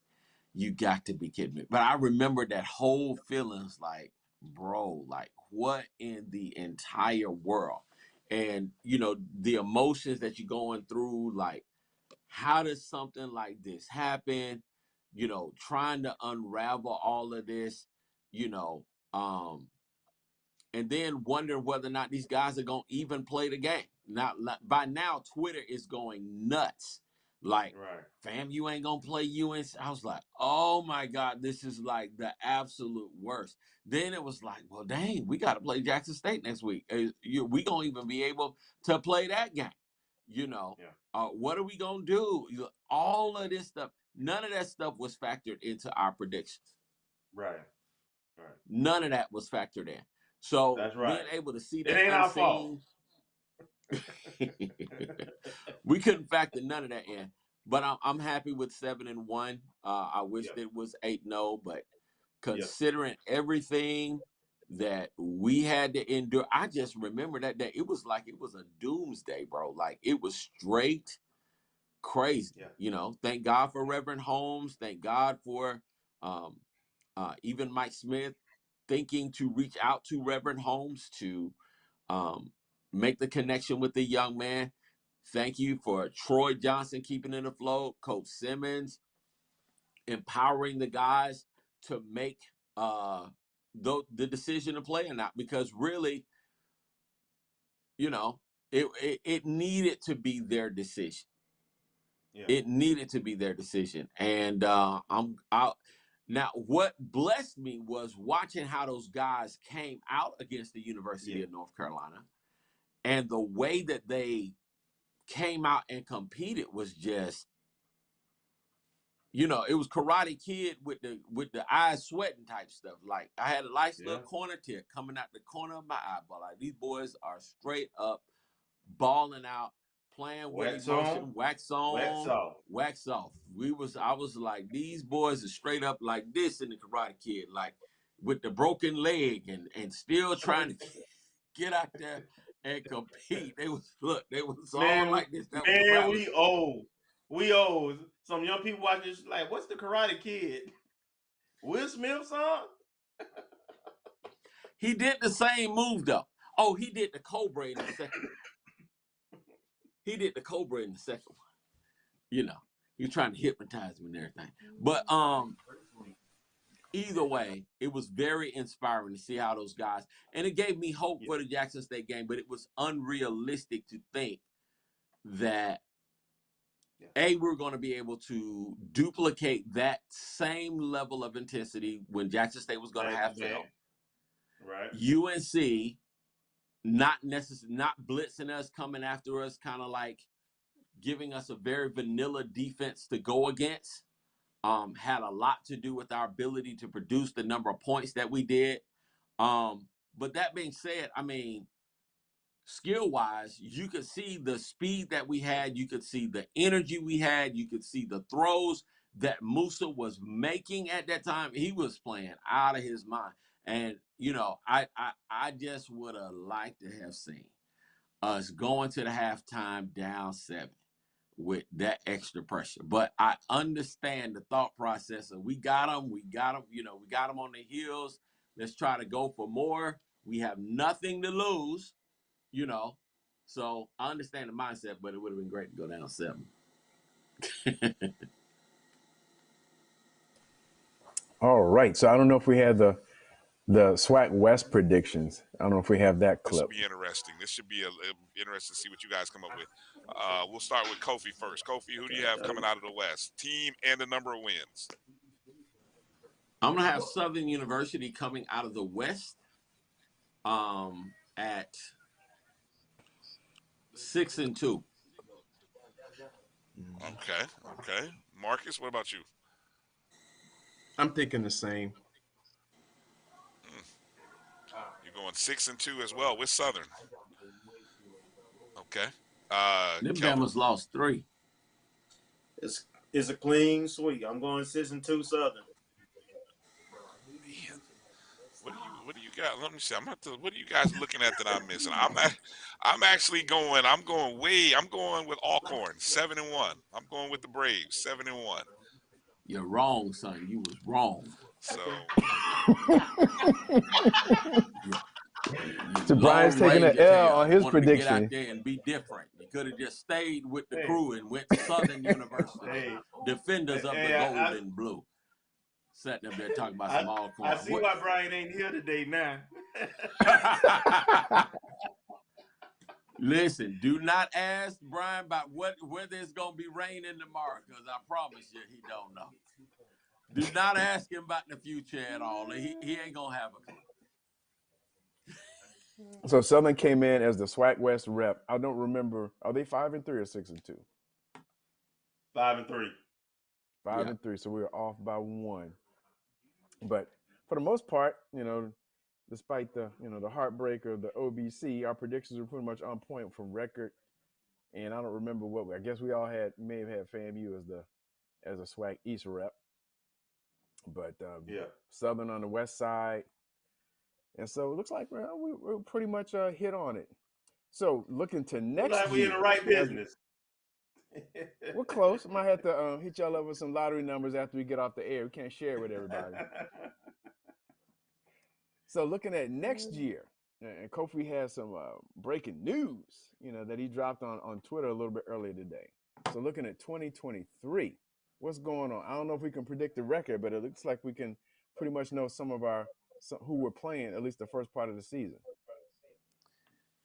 You got to be kidding me. But I remember that whole feelings like, bro, like what in the entire world? And, the emotions that you're going through, like, how does something like this happen? Trying to unravel all of this, and then wondering whether or not these guys are going to even play the game. Now, by now, Twitter is going nuts. Like, FAMU ain't going to play UNC. I was like, oh, my God, this is like the absolute worst. Then it was like, well, dang, we got to play Jackson State next week. We going to even be able to play that game. What are we going to do? All of this stuff, none of that stuff was factored into our predictions. Right. None of that was factored in. So that's right. being able to see It that ain't our fault. We couldn't factor none of that in. But I'm happy with 7-1. I wish it was 8-0, but considering everything that we had to endure, I just remember that day. It was like it was a doomsday, bro. Like it was straight crazy. Thank God for Reverend Holmes. Thank God for even Mike Smith thinking to reach out to Reverend Holmes to make the connection with the young man. Thank you for Troy Johnson keeping it afloat, Coach Simmons empowering the guys to make the decision to play or not, because really, it needed to be their decision. It needed to be their decision. And now what blessed me was watching how those guys came out against the University of North Carolina, and the way that they came out and competed was just, it was Karate Kid with the eyes sweating type stuff. Like I had a nice little corner tear coming out the corner of my eyeball. Like these boys are straight up balling out, playing with emotion, wax on, wax off. I was like, these boys are straight up like this in the Karate Kid, like with the broken leg and still trying to get out there and compete. They was all like this. That was the Rattlers. We old. Some young people watching this like, what's the Karate Kid? Will Smith song? He did the same move though. Oh, he did the Cobra in the second one. He did the Cobra in the second one. He was trying to hypnotize him and everything. But either way, it was very inspiring to see how those guys, and it gave me hope for the Jackson State game, but it was unrealistic to think that we're going to be able to duplicate that same level of intensity when Jackson State was going to have film. Right. UNC not blitzing us, coming after us, kind of like giving us a very vanilla defense to go against. Had a lot to do with our ability to produce the number of points that we did. But that being said, I mean, skill-wise, you could see the speed that we had. You could see the energy we had. You could see the throws that Musa was making at that time. He was playing out of his mind. And, I just would have liked to have seen us going to the halftime down 7 with that extra pressure. But I understand the thought process of we got them, we got them on the heels. Let's try to go for more. We have nothing to lose. So I understand the mindset, but it would have been great to go down 7. All right. So I don't know if we had the SWAC West predictions. I don't know if we have that clip. This should be interesting. This should be interesting to see what you guys come up with. We'll start with Kofi first. Kofi, who do you have coming out of the West? Team and the number of wins. I'm going to have Southern University coming out of the West at 6-2. Okay. Marcus, what about you? I'm thinking the same. You're going 6-2 as well with Southern. Okay. Them Bama's lost 3. It's a clean sweep. I'm going 6-2 Southern. Man, what do you got? Let me see. What are you guys looking at that I'm missing? I'm going with Alcorn 7-1. I'm going with the Braves 7-1. You're wrong, son. You was wrong. So So Brian's taking an L on his prediction. To get out there and be different. You could have just stayed with the crew and went to Southern University. Defenders of the gold and blue. Sitting up there talking about some Alcorn. I see why Brian ain't here today now. Listen, do not ask Brian about whether it's going to be raining tomorrow, because I promise you he don't know. Do not ask him about the future at all. He ain't going to have a clue. So Southern came in as the SWAC West rep. I don't remember. Are they 5-3 or 6-2? 5-3. 5-3. So we were off by one. But for the most part, despite the the heartbreak of the OBC, our predictions were pretty much on point from record. And I don't remember I guess we all may have had FAMU as a SWAC East rep. But Southern on the west side. And so it looks like we're pretty much hit on it. So looking to next like year. We're in the right business. We're close. Might have to hit y'all up with some lottery numbers after we get off the air. We can't share it with everybody. So looking at next year, and Kofi has some breaking news, that he dropped on Twitter a little bit earlier today. So looking at 2023, what's going on? I don't know if we can predict the record, but it looks like we can pretty much know some of who we're playing, at least the first part of the season.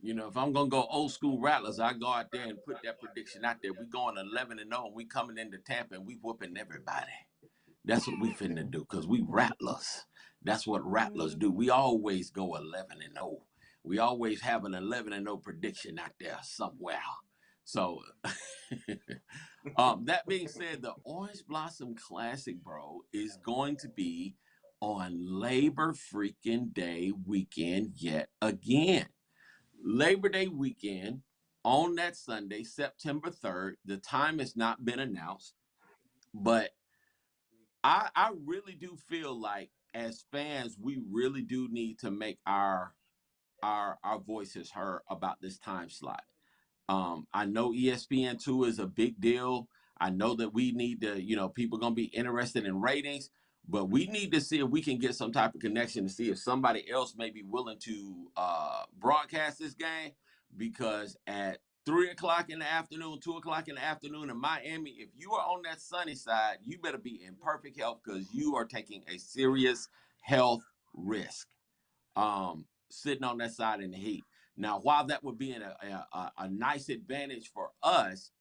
If I'm going to go old school Rattlers, I go out there and put that prediction out there. We going 11-0, and we coming into Tampa, and we whooping everybody. That's what we finna do, because we Rattlers. That's what Rattlers do. We always go 11-0. We always have an 11-0 prediction out there somewhere. So, that being said, the Orange Blossom Classic, bro, is going to be on Labor freaking Day weekend yet again. Labor Day weekend on that Sunday, September 3rd. The time has not been announced, but I really do feel like as fans, we really do need to make our voices heard about this time slot. I know ESPN2 is a big deal. I know that we need to, people going to be interested in ratings, but we need to see if we can get some type of connection to see if somebody else may be willing to broadcast this game, because at 3 o'clock in the afternoon, 2 o'clock in the afternoon in Miami, if you are on that sunny side, you better be in perfect health, because you are taking a serious health risk sitting on that side in the heat. Now, while that would be a nice advantage for us,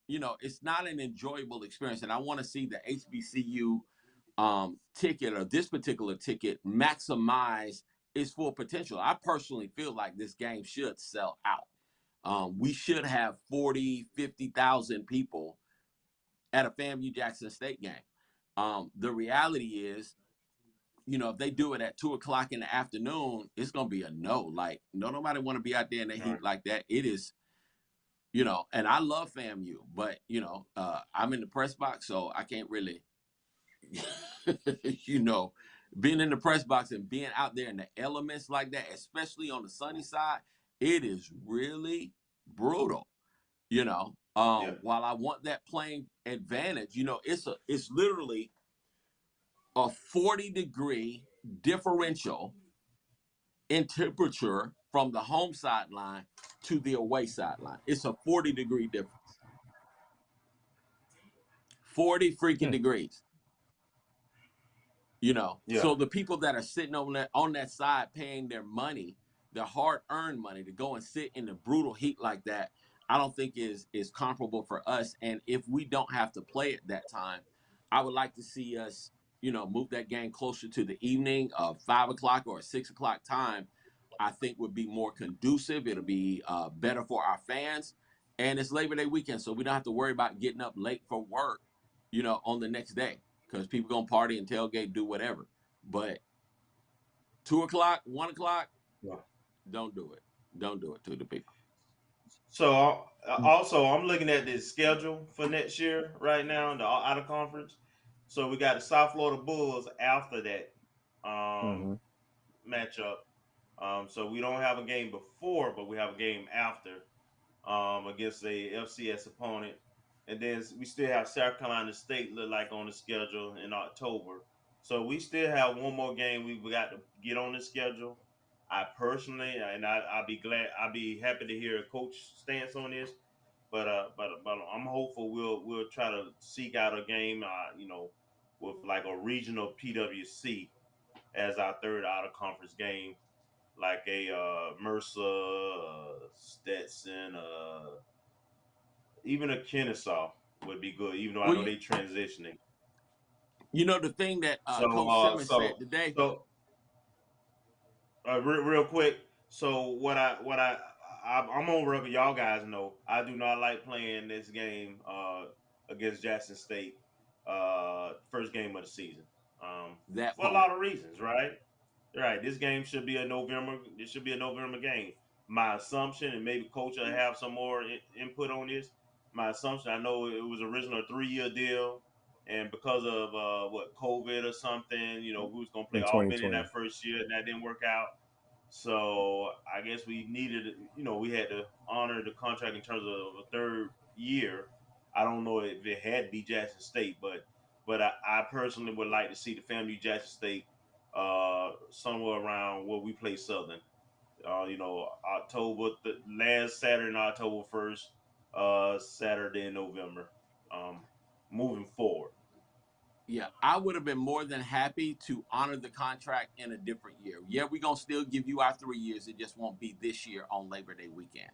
it's not an enjoyable experience. And I want to see the HBCU ticket, or this particular ticket, maximize its full potential. I personally feel like this game should sell out. We should have 40, 50,000 people at a FAMU Jackson State game. The reality is, if they do it at 2 o'clock in the afternoon, it's going to be a no. Like, nobody want to be out there in the heat like that. It is, and I love FAMU, but, I'm in the press box, so I can't really, being in the press box and being out there in the elements like that, especially on the sunny side, it is really brutal, While I want that playing advantage, it's literally a 40-degree differential in temperature from the home sideline to the away sideline. It's a 40-degree difference. 40 freaking degrees. So the people that are sitting on that side paying their money, their hard-earned money, to go and sit in the brutal heat like that, I don't think is comparable for us. And if we don't have to play at that time, I would like to see us move that game closer to the evening of 5 o'clock or 6 o'clock time. I think would be more conducive. It'll be better for our fans. And it's Labor Day weekend, so we don't have to worry about getting up late for work, on the next day, because people going to party and tailgate, do whatever. But 2 o'clock, 1 o'clock, don't do it. Don't do it to the people. So also, I'm looking at the schedule for next year right now, the out of conference. So we got the South Florida Bulls after that matchup. So we don't have a game before, but we have a game after against a FCS opponent. And then we still have South Carolina State look like on the schedule in October. So we still have one more game we got to get on the schedule. I personally, and I'll be happy to hear a coach stance on this. But I'm hopeful we'll try to seek out a game, with like a regional PWC as our third out of conference game, like a Mercer, Stetson, even a Kennesaw would be good. Even though I know they're transitioning. The thing that Coach Simmons said today. Real quick. So I'm on record. Y'all guys know I do not like playing this game against Jackson State, first game of the season. That For a part. lot of reasons, right? Right. This game should be a November. It should be a November game. My assumption, and maybe coach will have some more input on this. My assumption. I know it was originally a 3-year deal, and because of what COVID or something, we was gonna play in all in 2020. that first year, and that didn't work out. So I guess we needed, we had to honor the contract in terms of a third year. I don't know if it had to be Jackson State, but I personally would like to see the FAMU Jackson State somewhere around where we play Southern. October, the last Saturday in October, first Saturday in November. Moving forward. Yeah, I would have been more than happy to honor the contract in a different year. Yeah, we're gonna still give you our 3 years. It just won't be this year on Labor Day weekend.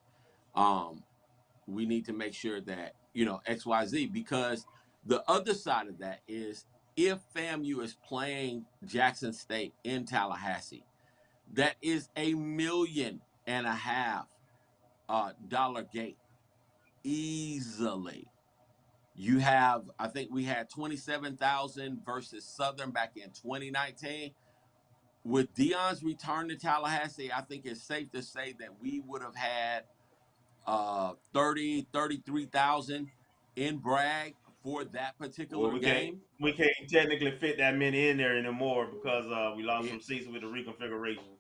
We need to make sure that XYZ, because the other side of that is if FAMU is playing Jackson State in Tallahassee, that is $1.5 million dollar gate easily. You have, I think we had 27,000 versus Southern back in 2019. With Dion's return to Tallahassee, I think it's safe to say that we would have had 33,000 in Bragg for that Well, particular we can't game. we can't technically fit that many in there anymore because we lost It, some seats with the reconfiguration.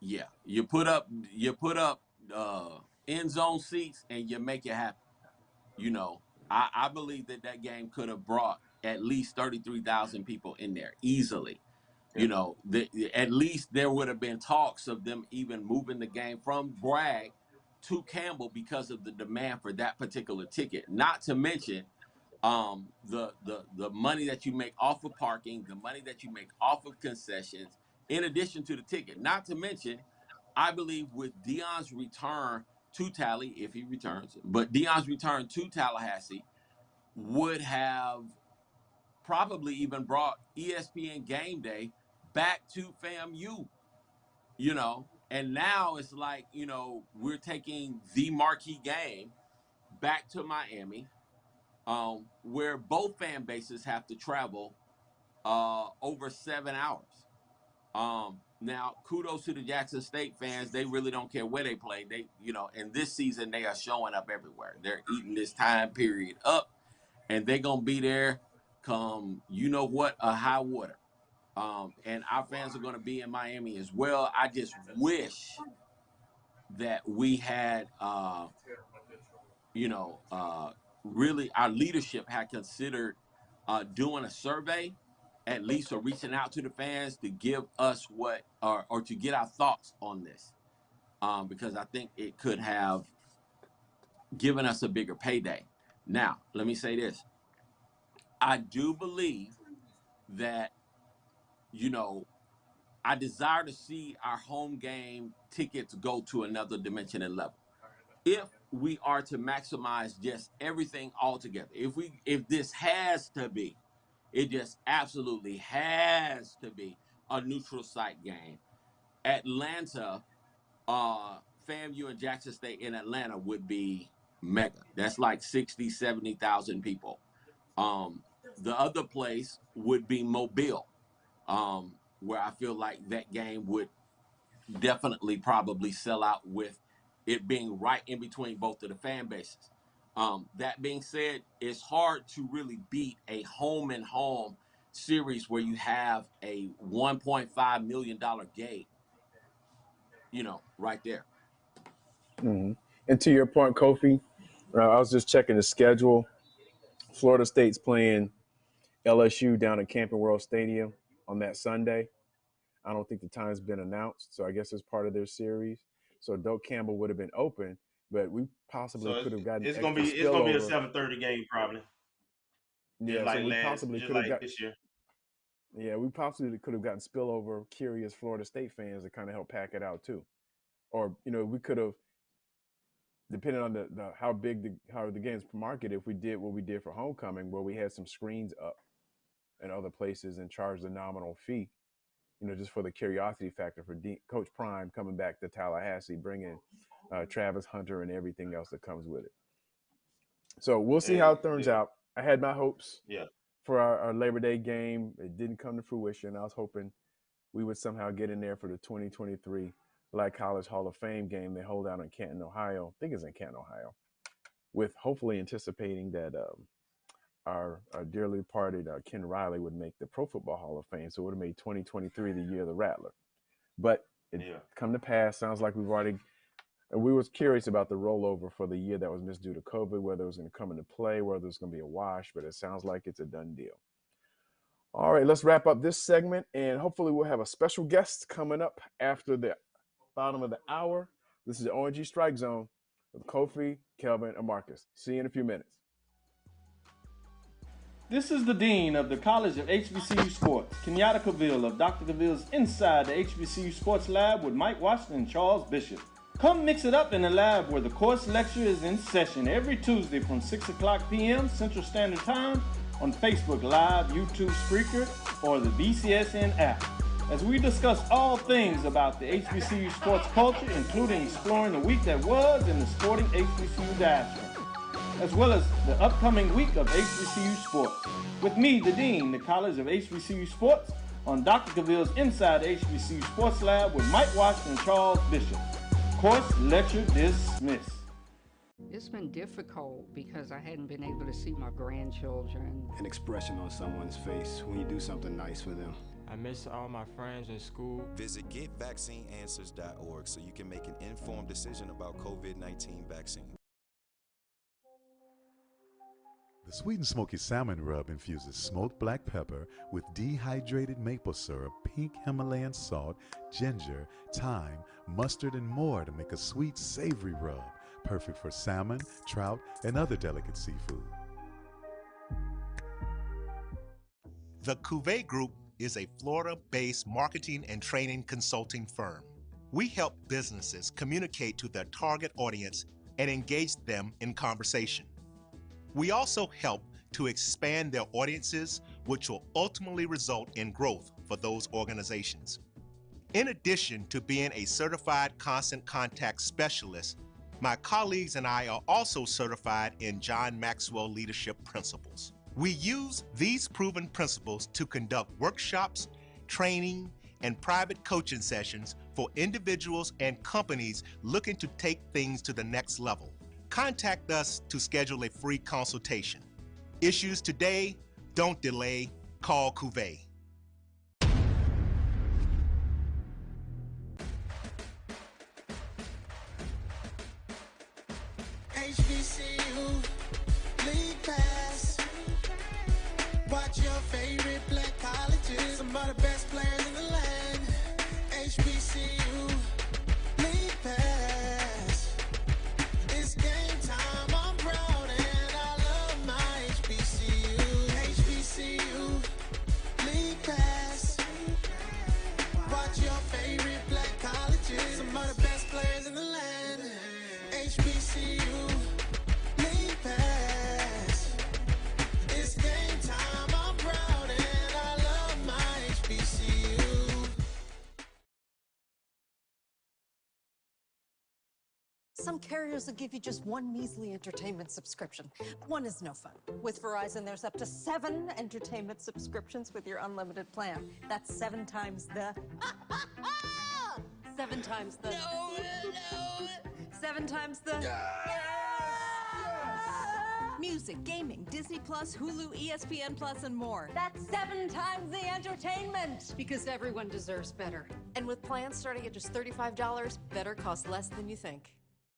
yeah, you put up end zone seats and you make it happen. You know, I believe that game could have brought at least 33,000 people in there easily. Yeah. At least there would have been talks of them even moving the game from Bragg to Campbell because of the demand for that particular ticket. Not to mention the money that you make off of parking, the money that you make off of concessions, in addition to the ticket. Not to mention, I believe with Dion's return to Tally, if he returns, but Dion's return to Tallahassee would have probably even brought ESPN Game Day back to FAMU, and now it's like, we're taking the marquee game back to Miami, where both fan bases have to travel over 7 hours. Now, kudos to the Jackson State fans. They really don't care where they play. In this season, they are showing up everywhere. They're eating this time period up, and they're going to be there come, a high water. And our fans are going to be in Miami as well. I just wish that we had, really our leadership had considered doing a survey, at least, or reaching out to the fans to give us or to get our thoughts on this, because I think it could have given us a bigger payday. Now, let me say this. I do believe that, I desire to see our home game tickets go to another dimension and level. If we are to maximize just everything altogether, if this has to be, it just absolutely has to be a neutral site game. Atlanta, FAMU and Jackson State in Atlanta would be mega. That's like 60, 70,000 people. The other place would be Mobile, where I feel like that game would definitely probably sell out with it being right in between both of the fan bases. That being said, it's hard to really beat a home and home series where you have a $1.5 million gate, right there. Mm-hmm. And to your point, Kofi, I was just checking the schedule. Florida State's playing LSU down at Camping World Stadium on that Sunday. I don't think the time's been announced, so I guess it's part of their series. So Doak Campbell would have been open, but we possibly So could have gotten it's gonna extra be it's gonna be a spillover. 7:30 game probably, Yeah, so we possibly just could have like got. this year. Yeah, we possibly could have gotten spillover curious Florida State fans to kind of help pack it out too, or we could have, depending on the how the game's marketed, if we did what we did for homecoming, where we had some screens up in other places and charged a nominal fee, just for the curiosity factor for Coach Prime coming back to Tallahassee, bringing Travis Hunter and everything else that comes with it. So we'll see how it turns out. I had my hopes for our Labor Day game. It didn't come to fruition. I was hoping we would somehow get in there for the 2023 Black College Hall of Fame game they hold out in Canton, Ohio. I think it's in Canton, Ohio, with hopefully anticipating that our dearly departed Ken Riley would make the Pro Football Hall of Fame. So it would have made 2023 the year of the Rattler. But it come to pass. Sounds like we was curious about the rollover for the year that was missed due to COVID, whether it was going to come into play, whether it's going to be a wash, but it sounds like it's a done deal. All right, let's wrap up this segment, and hopefully we'll have a special guest coming up after the bottom of the hour. This is the ONG Strike Zone with Kofi, Kelvin, and Marcus. See you in a few minutes. This is the Dean of the College of HBCU Sports, Kenyatta Cavill of Dr. Cavill's Inside the HBCU Sports Lab with Mike Washington and Charles Bishop. Come mix it up in the lab where the course lecture is in session every Tuesday from 6 o'clock p.m. Central Standard Time on Facebook Live, YouTube Spreaker, or the BCSN app, as we discuss all things about the HBCU sports culture, including exploring the week that was in the sporting HBCU diaspora, as well as the upcoming week of HBCU sports. With me, the Dean, the College of HBCU Sports, on Dr. Cavill's Inside the HBCU Sports Lab with Mike Washington and Charles Bishop. Course lecture dismissed. It's been difficult because I hadn't been able to see my grandchildren. An expression on someone's face when you do something nice for them. I miss all my friends in school. Visit GetVaccineAnswers.org so you can make an informed decision about COVID-19 vaccine. The Sweet and Smoky Salmon Rub infuses smoked black pepper with dehydrated maple syrup, pink Himalayan salt, ginger, thyme, mustard, and more to make a sweet, savory rub, perfect for salmon, trout, and other delicate seafood. The Cuvée Group is a Florida-based marketing and training consulting firm. We help businesses communicate to their target audience and engage them in conversation. We also help to expand their audiences, which will ultimately result in growth for those organizations. In addition to being a certified constant contact specialist, my colleagues and I are also certified in John Maxwell Leadership Principles. We use these proven principles to conduct workshops, training, and private coaching sessions for individuals and companies looking to take things to the next level. Contact us to schedule a free consultation. Issues today, don't delay, call Cuvée. HBCU League Pass. Watch your favorite black colleges. Some of the best players in the land. HBCU League Pass. It's game time. I'm proud and I love my HBCU. HBCU League Pass. Watch your favorite black colleges. Some of the best players in the land. HBCU League Pass. It's game time. I'm proud and I love my HBCU. Some carriers will give you just one measly entertainment subscription. One is no fun. With Verizon, there's up to 7 entertainment subscriptions with your unlimited plan. That's 7 times the... 7 times the... No. 7 times the... Music, gaming, Disney Plus, Hulu, ESPN Plus, and more. That's 7 times the entertainment. Because everyone deserves better. And with plans starting at just $35, better costs less than you think.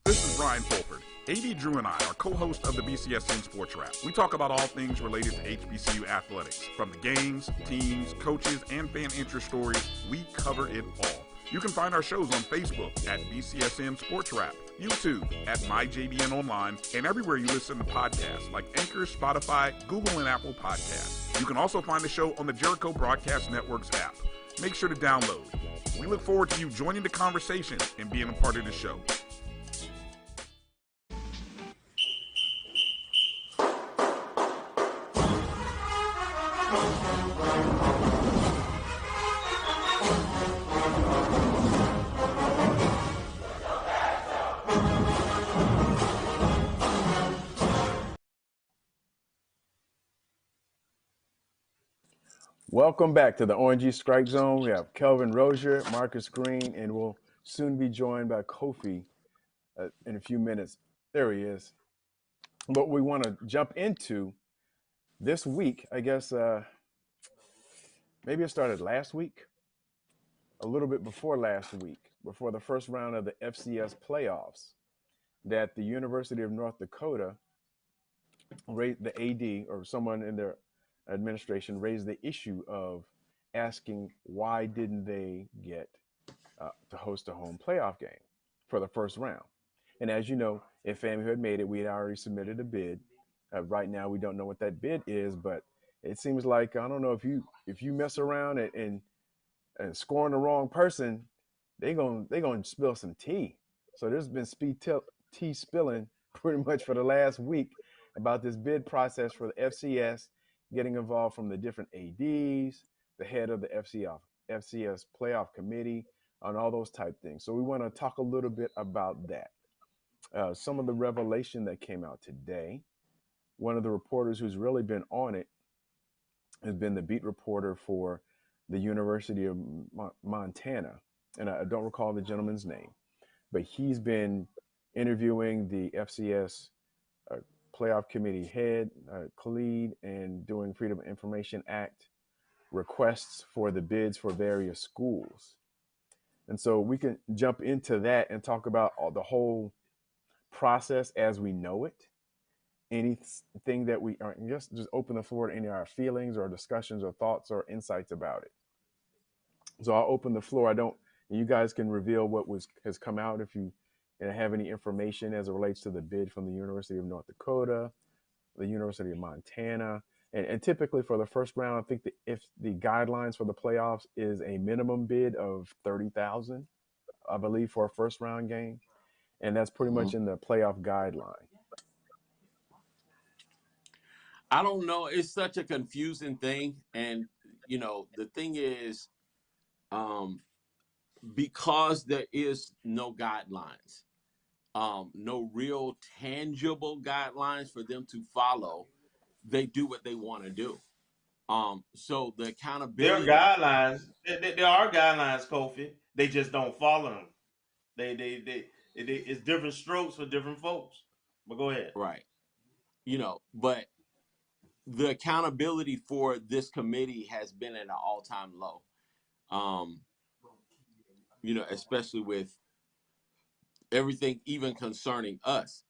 This is Ryan Fulford. AD Drew and I are co-hosts of the BCSN Sports Wrap. We talk about all things related to HBCU athletics. From the games, teams, coaches, and fan interest stories, we cover it all. You can find our shows on Facebook at BCSN Sports Wrap, YouTube at MyJBN Online, and everywhere you listen to podcasts like Anchor, Spotify, Google, and Apple Podcasts. You can also find the show on the Jericho Broadcast Network's app. Make sure to download. We look forward to you joining the conversation and being a part of the show. Welcome back to the ONG Strike Zone. We have Kelvin Rozier, Marcus Green, and we'll soon be joined by Kofi in a few minutes. There he is. But we want to jump into this week. I guess maybe it started last week, a little bit before last week, before the first round of the FCS playoffs, that the University of North Dakota raised the AD or someone in their administration raised the issue of asking why didn't they get to host a home playoff game for the first round. And as you know, if FAMU had made it, we had already submitted a bid. Right now, we don't know what that bid is, but it seems like I don't know if you mess around and scoring the wrong person, they're gonna spill some tea. So there's been tea spilling pretty much for the last week about this bid process for the FCS, getting involved from the different ADs, the head of the FCS playoff committee, and all those type things. So we want to talk a little bit about that. Some of the revelation that came out today. One of the reporters who's really been on it has been the beat reporter for the University of Montana. And I don't recall the gentleman's name, but he's been interviewing the FCS playoff committee head, Khalid, and doing Freedom of Information Act requests for the bids for various schools. And so we can jump into that and talk about the whole process as we know it. Anything that we are, just open the floor to any of our feelings or discussions or thoughts or insights about it. So I'll open the floor. You guys can reveal what has come out if you have any information as it relates to the bid from the University of North Dakota, the University of Montana. And typically for the first round, I think if the guidelines for the playoffs is a minimum bid of $30,000, I believe, for a first round game. And that's pretty much in the playoff guideline. I don't know. It's such a confusing thing. And, the thing is, because there is no guidelines, no real tangible guidelines for them to follow, they do what they want to do. So the accountability. There are guidelines. There are guidelines, Kofi. They just don't follow them. It's different strokes for different folks. But go ahead. Right. But the accountability for this committee has been at an all-time low. Especially with everything even concerning us,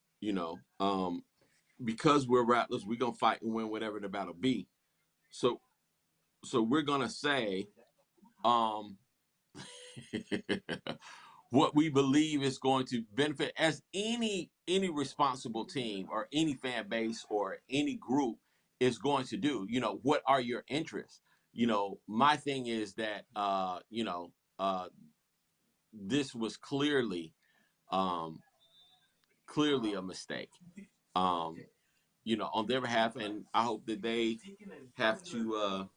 because we're Rattlers, we're going to fight and win whatever the battle be. So we're going to say what we believe is going to benefit as any responsible team or any fan base or any group is going to do. What are your interests? My thing is that, this was clearly a mistake, on their behalf, and I hope that they have to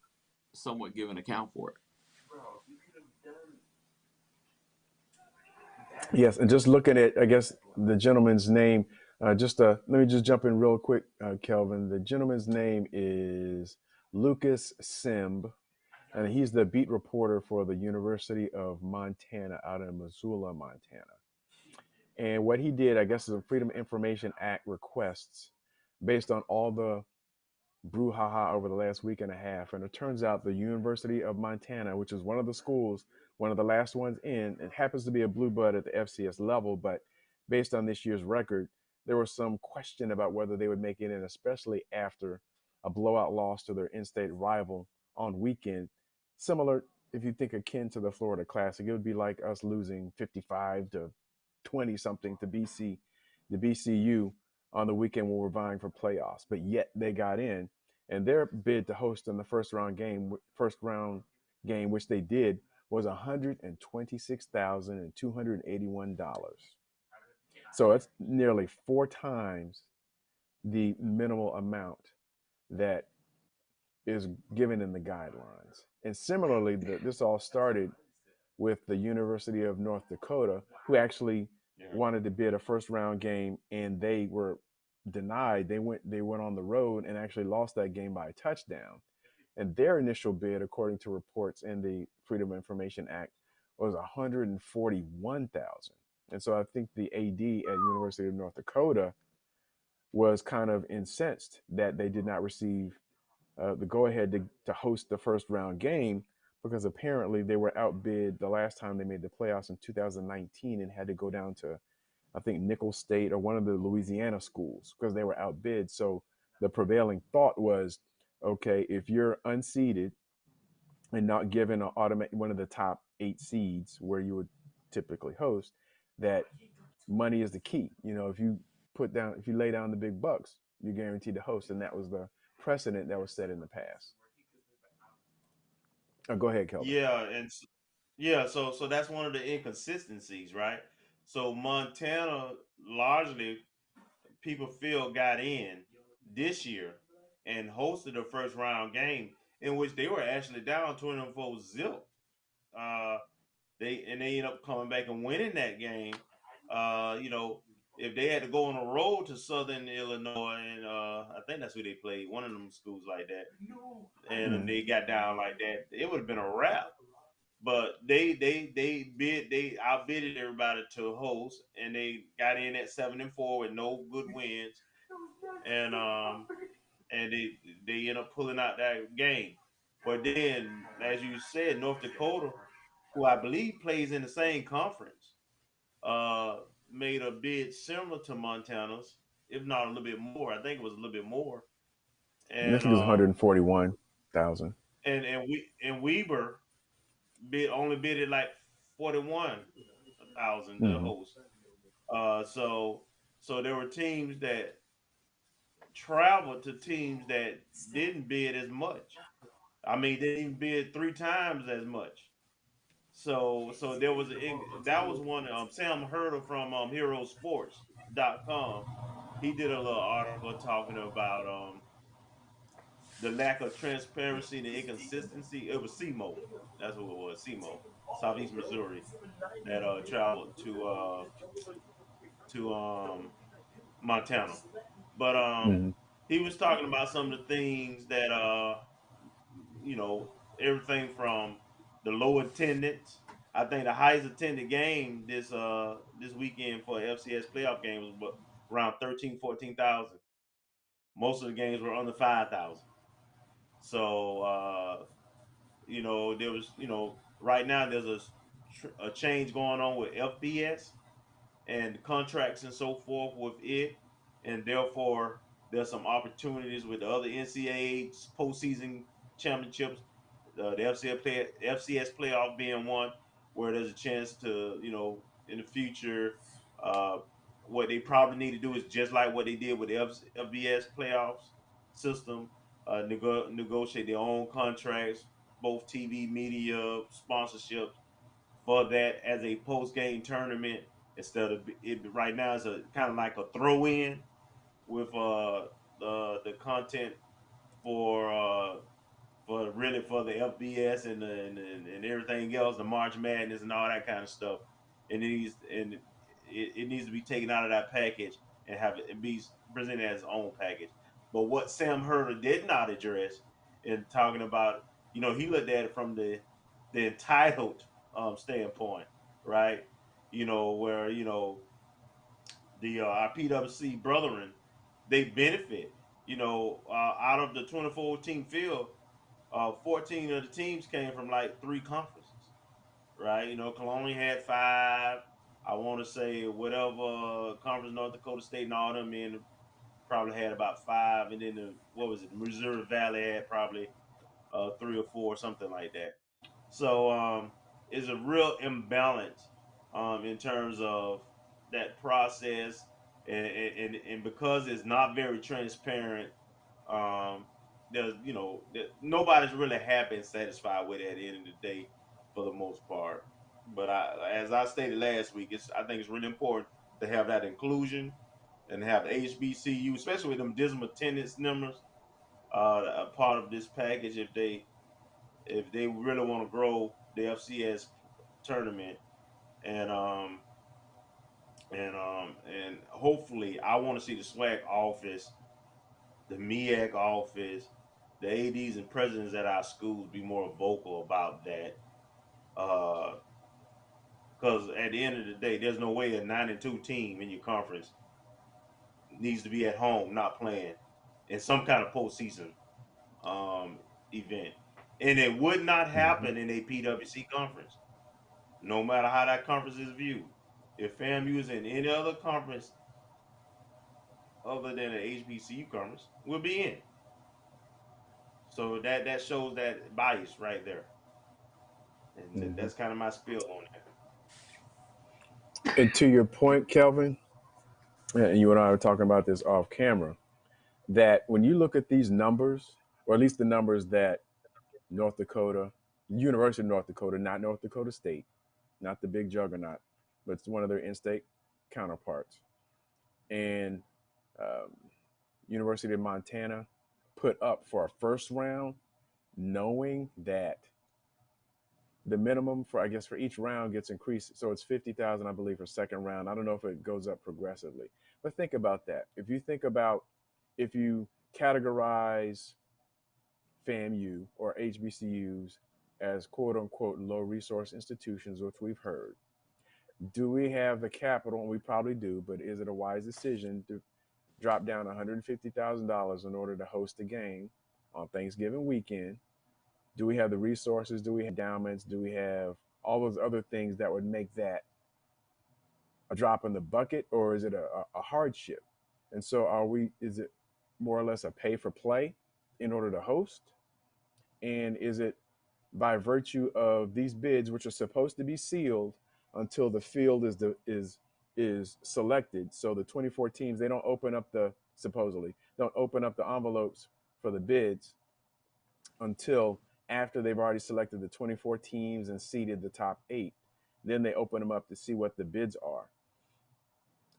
somewhat give an account for it. Yes, and just looking at, I guess, the gentleman's name, let me just jump in real quick, Kelvin. The gentleman's name is Lucas Simb, and he's the beat reporter for the University of Montana out in Missoula, Montana. And what he did, I guess, is a Freedom of Information Act requests based on all the brouhaha over the last week and a half. And it turns out the University of Montana, which is one of the schools, one of the last ones in, it happens to be a blue blood at the FCS level, but based on this year's record, there was some question about whether they would make it in, especially after a blowout loss to their in-state rival on weekend. Similar, if you think akin to the Florida Classic, it would be like us losing 55 to 20 something to BCU on the weekend when we're vying for playoffs. But yet they got in, and their bid to host in the first round game, which they did, was $126,281. So it's nearly 4 times the minimal amount that is given in the guidelines. And similarly, this all started with the University of North Dakota, who actually wanted to bid a first round game, and they were denied. They went on the road and actually lost that game by a touchdown. and their initial bid, according to reports in the Freedom of Information Act, was 141,000. And so I think the AD at University of North Dakota was kind of incensed that they did not receive the go-ahead to host the first round game, because apparently they were outbid the last time they made the playoffs in 2019 and had to go down to, I think, Nicholls State or one of the Louisiana schools because they were outbid. So the prevailing thought was, okay, if you're unseeded and not given an automatic one of the top 8 seeds where you would typically host, that money is the key. If you lay down the big bucks, you're guaranteed to host, and that was the precedent that was set in the past. Oh, go ahead, Kelvin. So that's one of the inconsistencies, right? So Montana largely people feel got in this year and hosted a first round game in which they were actually down 24-zip. Uh, they ended up coming back and winning that game. If they had to go on a road to Southern Illinois, and I think that's who they played, one of them schools like that, and they got down like that, it would have been a wrap. But they outbidded everybody to host, and they got in at 7-4 with no good wins, and they end up pulling out that game. But then, as you said, North Dakota, who I believe plays in the same conference, uh, made a bid similar to Montana's, if not a little bit more. I think it was a little bit more. I think And it was 141,000. and Weber only bid it like 41,000 to Mm-hmm. host. So there were teams that traveled to teams that didn't bid as much. I mean, they didn't bid 3 times as much. So there was that was one Sam Hurdle from herosports.com. He did a little article talking about the lack of transparency, the inconsistency. It was SEMO. That's who it was, SEMO, Southeast Missouri, that traveled to Montana. But Mm-hmm. he was talking about some of the things that you know, everything from the low attendance. I think the highest attended game this weekend for FCS playoff games was around 13-14,000. Most of the games were under 5,000. So there was right now there's a change going on with FBS and contracts and so forth with it, and therefore there's some opportunities with the other NCAA postseason championships, the FCS playoff being one, where there's a chance to in the future, uh, what they probably need to do is just like what they did with the FBS playoffs system, negotiate their own contracts, both TV, media, sponsorships for that as a post game tournament instead of it right now it's a kind of like a throw in with the content for for the FBS and everything else, the March Madness and all that kind of stuff. And it needs to be taken out of that package and have it be presented as its own package. But what Sam Herder did not address in talking about, he looked at it from the entitled standpoint, right? Where the our PWC brethren, they benefit. Out of the 2014 field, 14 of the teams came from like 3 conferences, right? Colonial had 5. I want to say whatever conference, North Dakota State and all them in probably had about 5, and then what was it? Missouri Valley had probably 3 or 4, something like that. So it's a real imbalance in terms of that process, and because it's not very transparent, um, nobody's really happy and satisfied with it at the end of the day, for the most part. But as I stated last week, I think it's really important to have that inclusion and have HBCU, especially with them dismal attendance numbers, a part of this package if they really want to grow the FCS tournament, and and hopefully I want to see the SWAC office, the MEAC office, the ADs and presidents at our schools be more vocal about that. Because at the end of the day, there's no way a 9-2 team in your conference needs to be at home not playing in some kind of postseason event, and it would not happen in a PWC conference, no matter how that conference is viewed. If FAMU is in any other conference other than an HBCU conference, we'll be in. So that shows that bias right there, and that's kind of my spiel on that. And to your point, Kelvin, and you and I were talking about this off camera, that when you look at these numbers, or at least the numbers that North Dakota, University of North Dakota, not North Dakota State, not the big juggernaut, but it's one of their in-state counterparts, and um, University of Montana put up for a first round, knowing that the minimum for, I guess, for each round gets increased. So it's 50,000, I believe, for second round. I don't know if it goes up progressively, but think about that. If you think about, if you categorize FAMU or HBCUs as quote unquote low resource institutions, which we've heard, do we have the capital? And we probably do, but is it a wise decision to drop down $150,000 in order to host a game on Thanksgiving weekend? Do we have the resources? Do we have endowments? Do we have all those other things that would make that a drop in the bucket, or is it a hardship? And so is it more or less a pay for play in order to host? And is it by virtue of these bids, which are supposed to be sealed until the field is selected? So the 24 teams, they don't open up supposedly don't open up the envelopes for the bids until after they've already selected the 24 teams and seeded the top 8. Then they open them up to see what the bids are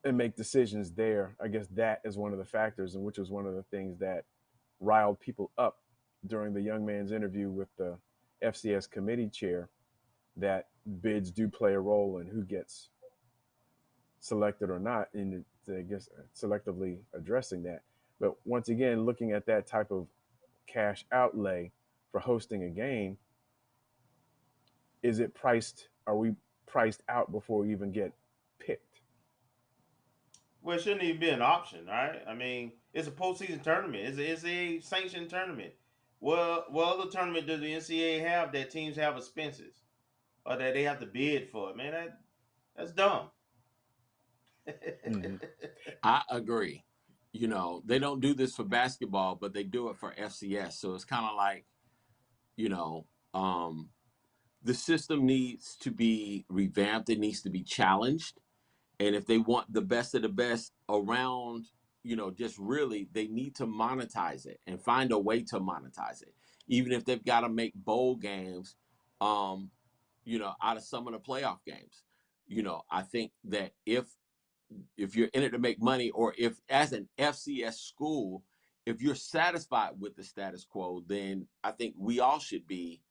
and make decisions there. I guess that is one of the factors, and which was one of the things that riled people up during the young man's interview with the FCS committee chair, that bids do play a role in who gets selected or not, and I guess selectively addressing that. But once again, looking at that type of cash outlay for hosting a game, are we priced out before we even get picked? Well, it shouldn't even be an option, right? I mean, it's a postseason tournament. It's a sanctioned tournament. Well, what other tournament does the NCAA have that teams have expenses or that they have to bid for? Man, that's dumb. I agree. You know, they don't do this for basketball, but they do it for FCS. So it's kind of like, you know, the system needs to be revamped. It needs to be challenged. And if they want the best of the best around, you know, just really, they need to monetize it and find a way to monetize it. Even if they've got to make bowl games, you know, out of some of the playoff games. You know, I think that if you're in it to make money, or if as an FCS school, if you're satisfied with the status quo, then I think we all should be,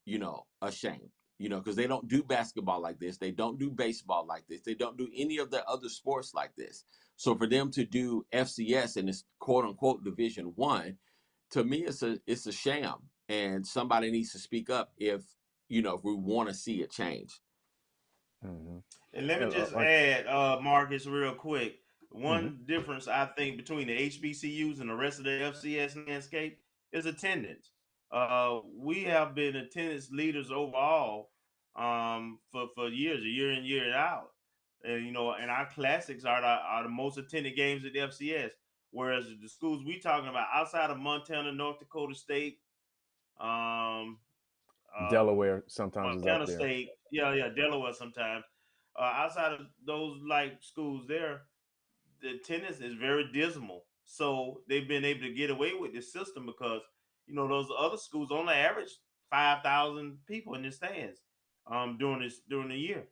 you know, ashamed, you know, because they don't do basketball like this. They don't do baseball like this. They don't do any of the other sports like this. So for them to do FCS and it's quote unquote Division 1, to me, it's a sham. And somebody needs to speak up if, you know, if we want to see a change. Mm-hmm. And let me just add, Marcus, real quick. One difference I think between the HBCUs and the rest of the FCS landscape is attendance. We have been attendance leaders overall for years, year in, year out. And you know, and our classics are the most attended games at the FCS. Whereas the schools we talking about outside of Montana, North Dakota State, um, Delaware sometimes is Montana up there. State, yeah, Delaware sometimes. Outside of those like schools there, the attendance is very dismal. So they've been able to get away with this system because you know those other schools only average 5,000 people in the stands during the year,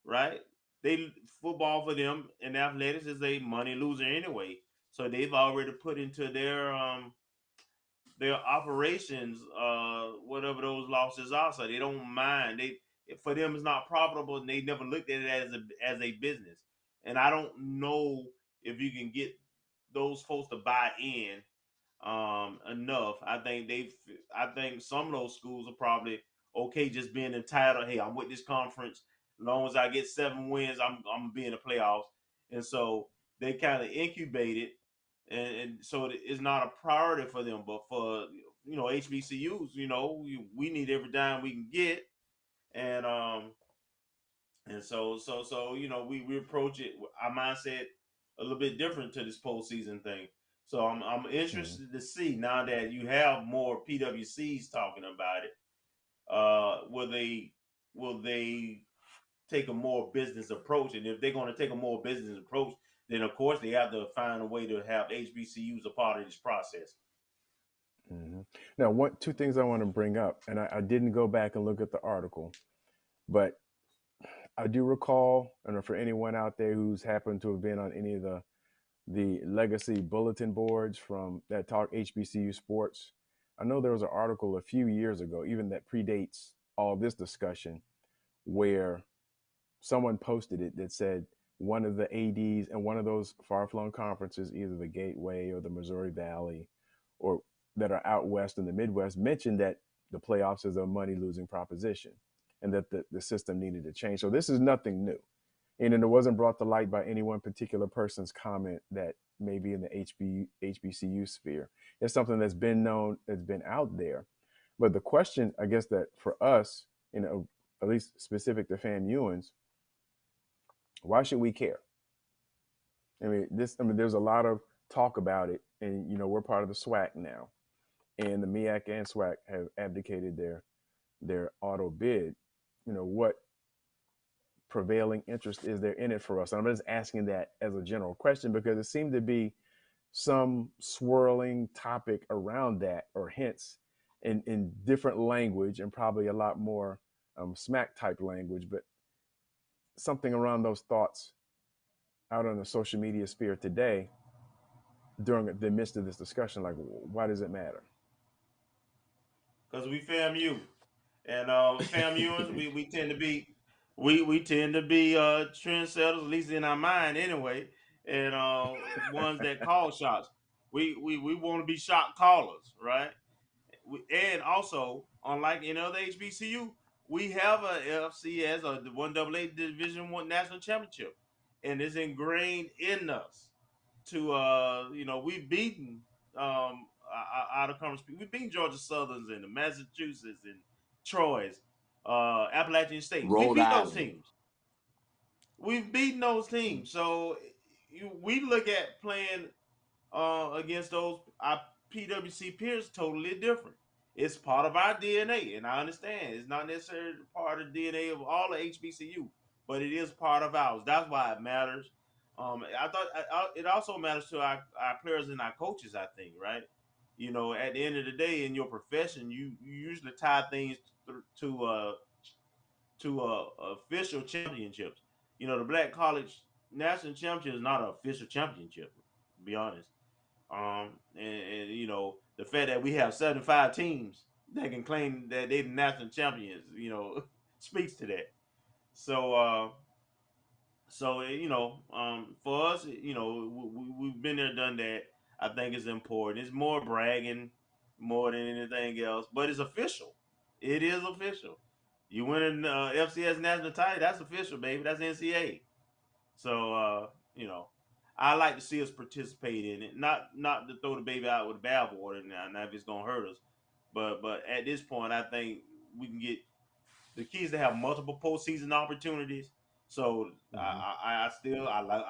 right? They football for them and athletics is a money loser anyway. So they've already put into their operations, whatever those losses are, so they don't mind. For them it's not profitable, and they never looked at it as a business. And I don't know if you can get those folks to buy in enough. I think some of those schools are probably okay just being entitled. Hey, I'm with this conference. As long as I get 7 wins, I'm gonna be in the playoffs. And so they kind of incubated, and so it's not a priority for them. But for HBCUs, we need every dime we can get, and we approach it. Our mindset a little bit different to this postseason thing. So I'm interested to see now that you have more PWCs talking about it. Will they take a more business approach? And if they're going to take a more business approach, then of course they have to find a way to have HBCUs a part of this process. Now, two things I want to bring up, and I didn't go back and look at the article, but I do recall, and for anyone out there who's happened to have been on any of the legacy bulletin boards from that talk HBCU sports, I know there was an article a few years ago, even that predates all this discussion, where someone posted it that said one of the ADs in one of those far-flung conferences, either the Gateway or the Missouri Valley, or that are out west in the Midwest, mentioned that the playoffs is a money-losing proposition and that the system needed to change. So this is nothing new. And it wasn't brought to light by any one particular person's comment that may be in the HBCU sphere. It's something that's been known, that's been out there. But the question, I guess, that for us, at least specific to FAMUans, why should we care? There's a lot of talk about it, and we're part of the SWAC now, and the MEAC and SWAC have abdicated their auto bid. What prevailing interest is there in it for us? And I'm just asking that as a general question because it seemed to be some swirling topic around that, or hints in different language, and probably a lot more smack type language, but something around those thoughts out on the social media sphere today during the midst of this discussion. Like, why does it matter? Because we FAMU, and FAMUans, we tend to be trendsetters, at least in our mind anyway, and ones that call shots. We want to be shot callers, right? And also, unlike any other HBCU, we have a FCS, or the 1AA Division I national championship, and it's ingrained in us to we've beaten out of conference. We've beaten Georgia Southerns and the Massachusetts and Troy's, Appalachian State. We Rhode beat those Island. teams. We've beaten those teams. So we look at playing against those our PWC peers totally different. It's part of our DNA, and I understand it's not necessarily part of the DNA of all the HBCU, but it is part of ours. That's why it matters. I thought it also matters to our players and our coaches. I think, right? At the end of the day, in your profession, you usually tie things to official championships. The Black College National Championship is not an official championship, to be honest. And the fact that we have 75 teams that can claim that they're the national champions, speaks to that. So for us, we've been there, done that. I think it's important. It's more bragging more than anything else, but it's official. It is official. You win an FCS national title, that's official, baby. That's NCAA. So I like to see us participate in it, not to throw the baby out with the bathwater now if it's gonna hurt us, but at this point, I think we can get the keys to have multiple postseason opportunities. So I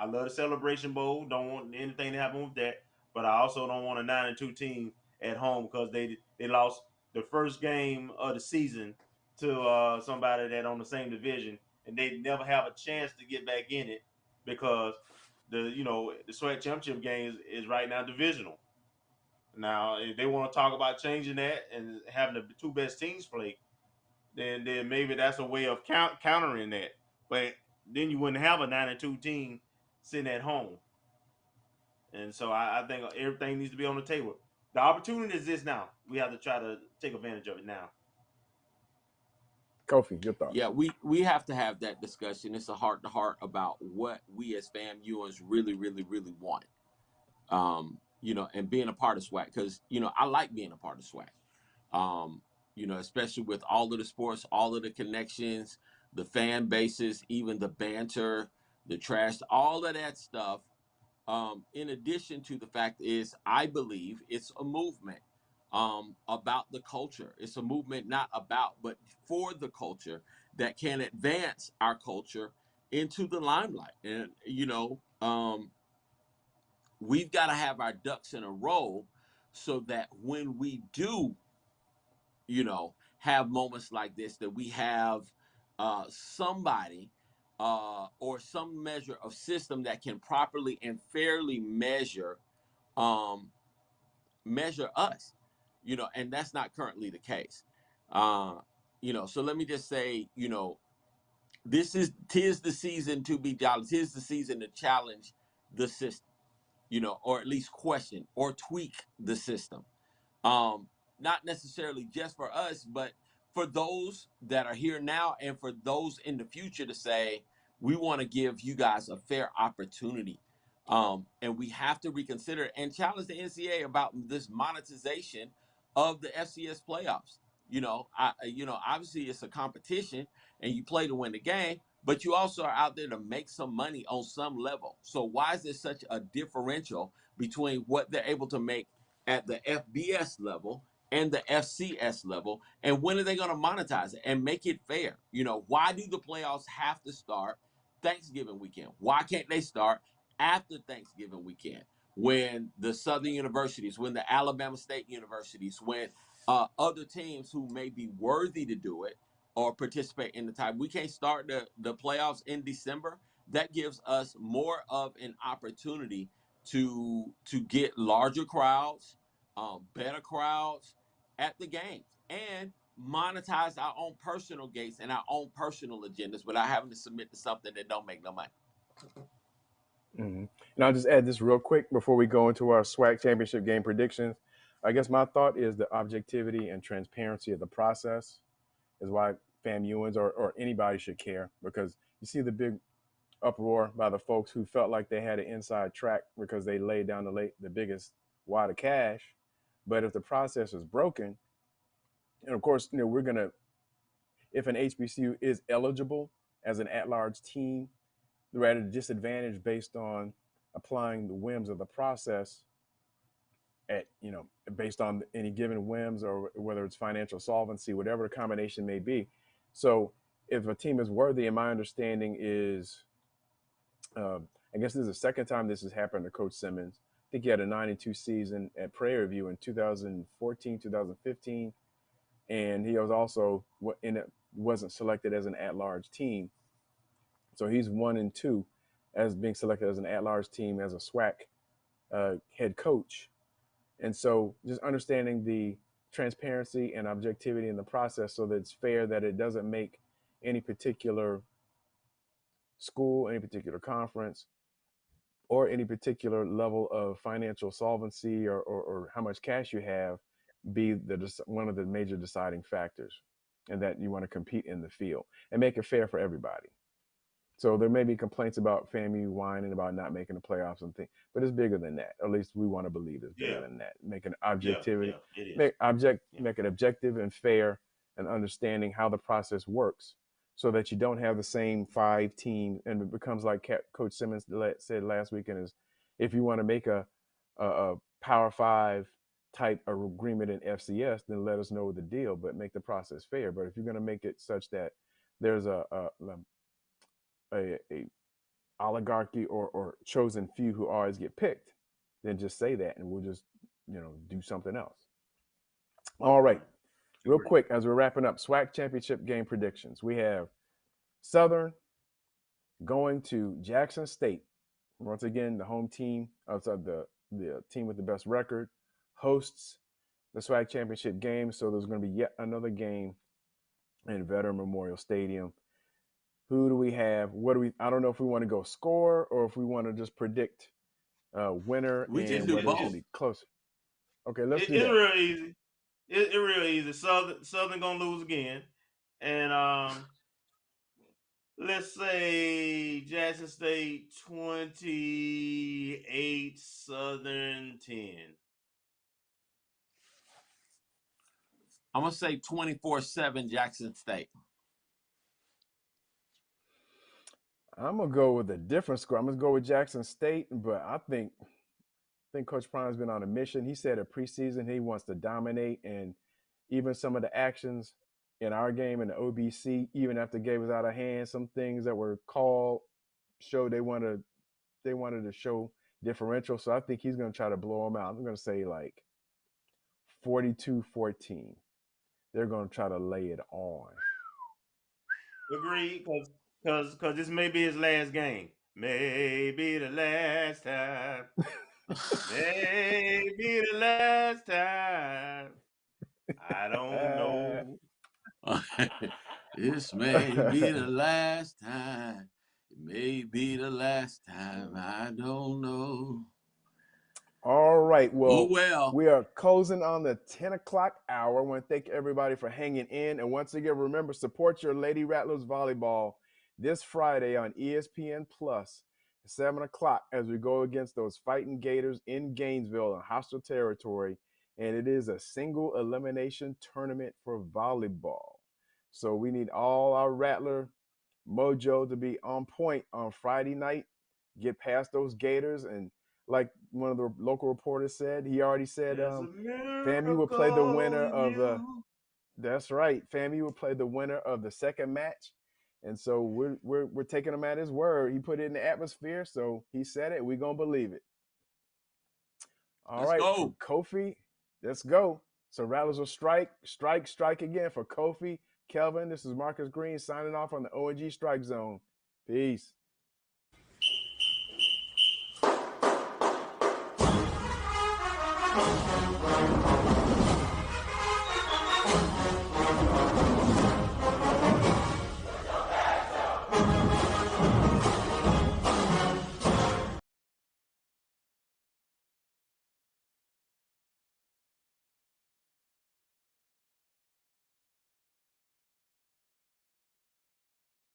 love the Celebration Bowl. Don't want anything to happen with that, but I also don't want a 9-2 team at home because they lost the first game of the season to somebody that on the same division, and they never have a chance to get back in it because the SWAC championship game is right now divisional. Now, if they want to talk about changing that and having the two best teams play, then maybe that's a way of countering that. But then you wouldn't have a 9-2 team sitting at home. And so I think everything needs to be on the table. The opportunity is this now. We have to try to take advantage of it now. Kofi, your thoughts? Yeah, we have to have that discussion. It's a heart-to-heart about what we as FAMUans really, really, really want. and being a part of SWAC, because I like being a part of SWAC. Especially with all of the sports, all of the connections, the fan bases, even the banter, the trash, all of that stuff. In addition to the fact is, I believe it's a movement about the culture. It's a movement not about, but for the culture that can advance our culture into the limelight. And, we've got to have our ducks in a row so that when we do, have moments like this, that we have somebody or some measure of system that can properly and fairly um, measure us, and that's not currently the case. So let me just say, tis the season to be jolly. Tis the season to challenge the system, or at least question or tweak the system. Not necessarily just for us, but for those that are here now and for those in the future, to say, we want to give you guys a fair opportunity. And we have to reconsider and challenge the NCAA about this monetization of the FCS playoffs. Obviously it's a competition and you play to win the game, but you also are out there to make some money on some level. So why is there such a differential between what they're able to make at the FBS level and the FCS level, and when are they going to monetize it and make it fair? Why do the playoffs have to start Thanksgiving weekend? Why can't they start after Thanksgiving weekend, when the Southern universities, when the Alabama State universities, when other teams who may be worthy to do it or participate in the time, we can't start the playoffs in December? That gives us more of an opportunity to get larger crowds, better crowds at the games, and monetize our own personal gates and our own personal agendas without having to submit to something that don't make no money. And I'll just add this real quick before we go into our SWAC championship game predictions. I guess my thought is the objectivity and transparency of the process is why FAMUans or anybody should care, because you see the big uproar by the folks who felt like they had an inside track because they laid down the biggest wad of cash. But if the process is broken, and of course, we're going to, if an HBCU is eligible as an at-large team, they're at a disadvantage based on applying the whims of the process based on any given whims, or whether it's financial solvency, whatever the combination may be. So if a team is worthy, and my understanding is, I guess this is the second time this has happened to Coach Simmons. I think he had a 9-2 season at Prairie View in 2014, 2015. And he was also wasn't selected as an at-large team. So he's 1-2 as being selected as an at-large team as a SWAC head coach. And so just understanding the transparency and objectivity in the process so that it's fair, that it doesn't make any particular school, any particular conference, or any particular level of financial solvency or how much cash you have be one of the major deciding factors, and that you want to compete in the field and make it fair for everybody. So there may be complaints about FAMU whining about not making the playoffs and things, but it's bigger than that. Or at least we want to believe it's bigger than that. Make an objectivity, make it objective and fair, and understanding how the process works, so that you don't have the same 5 teams, and it becomes like Coach Simmons said last weekend, is if you want to make a Power 5 type agreement in FCS, then let us know the deal, but make the process fair. But if you're going to make it such that there's a oligarchy or chosen few who always get picked, then just say that, and we'll just do something else. All right, real quick as we're wrapping up, SWAC championship game predictions. We have Southern going to Jackson State. Once again, the home team, outside the team with the best record, hosts the SWAC championship game. So there's going to be yet another game in Veteran Memorial Stadium. Who do we have? I don't know if we want to go score or if we want to just predict winner. We can do both. Close. Okay, let's do that. It's real easy. It's real easy. Southern gonna lose again, and let's say Jackson State 28, Southern 10. I'm going to say 24-7 Jackson State. I'm going to go with a different score. I'm going to go with Jackson State, but I think Coach Prime's been on a mission. He said at preseason he wants to dominate, and even some of the actions in our game in the OBC, even after the game was out of hand, some things that were called showed they wanted to show differential. So I think he's going to try to blow them out. I'm going to say like 42-14. They're going to try to lay it on. Agreed, because this may be his last game. Maybe the last time. Maybe the last time. I don't know. This may be the last time. It may be the last time. I don't know. All right. Well, well, we are closing on the 10 o'clock hour. I want to thank everybody for hanging in. And once again, remember, support your Lady Rattlers volleyball this Friday on ESPN Plus at 7 o'clock as we go against those Fighting Gators in Gainesville in hostile territory. And it is a single elimination tournament for volleyball. So we need all our Rattler mojo to be on point on Friday night, get past those Gators. And like one of the local reporters said, he already said FAMU will play the winner of the – that's right. FAMU will play the winner of the second match. And so we're taking him at his word. He put it in the atmosphere, so he said it. We're going to believe it. All right, for Kofi, let's go. So Rattlers will strike again for Kofi. Kelvin, this is Marcus Green signing off on the O&G Strike Zone. Peace.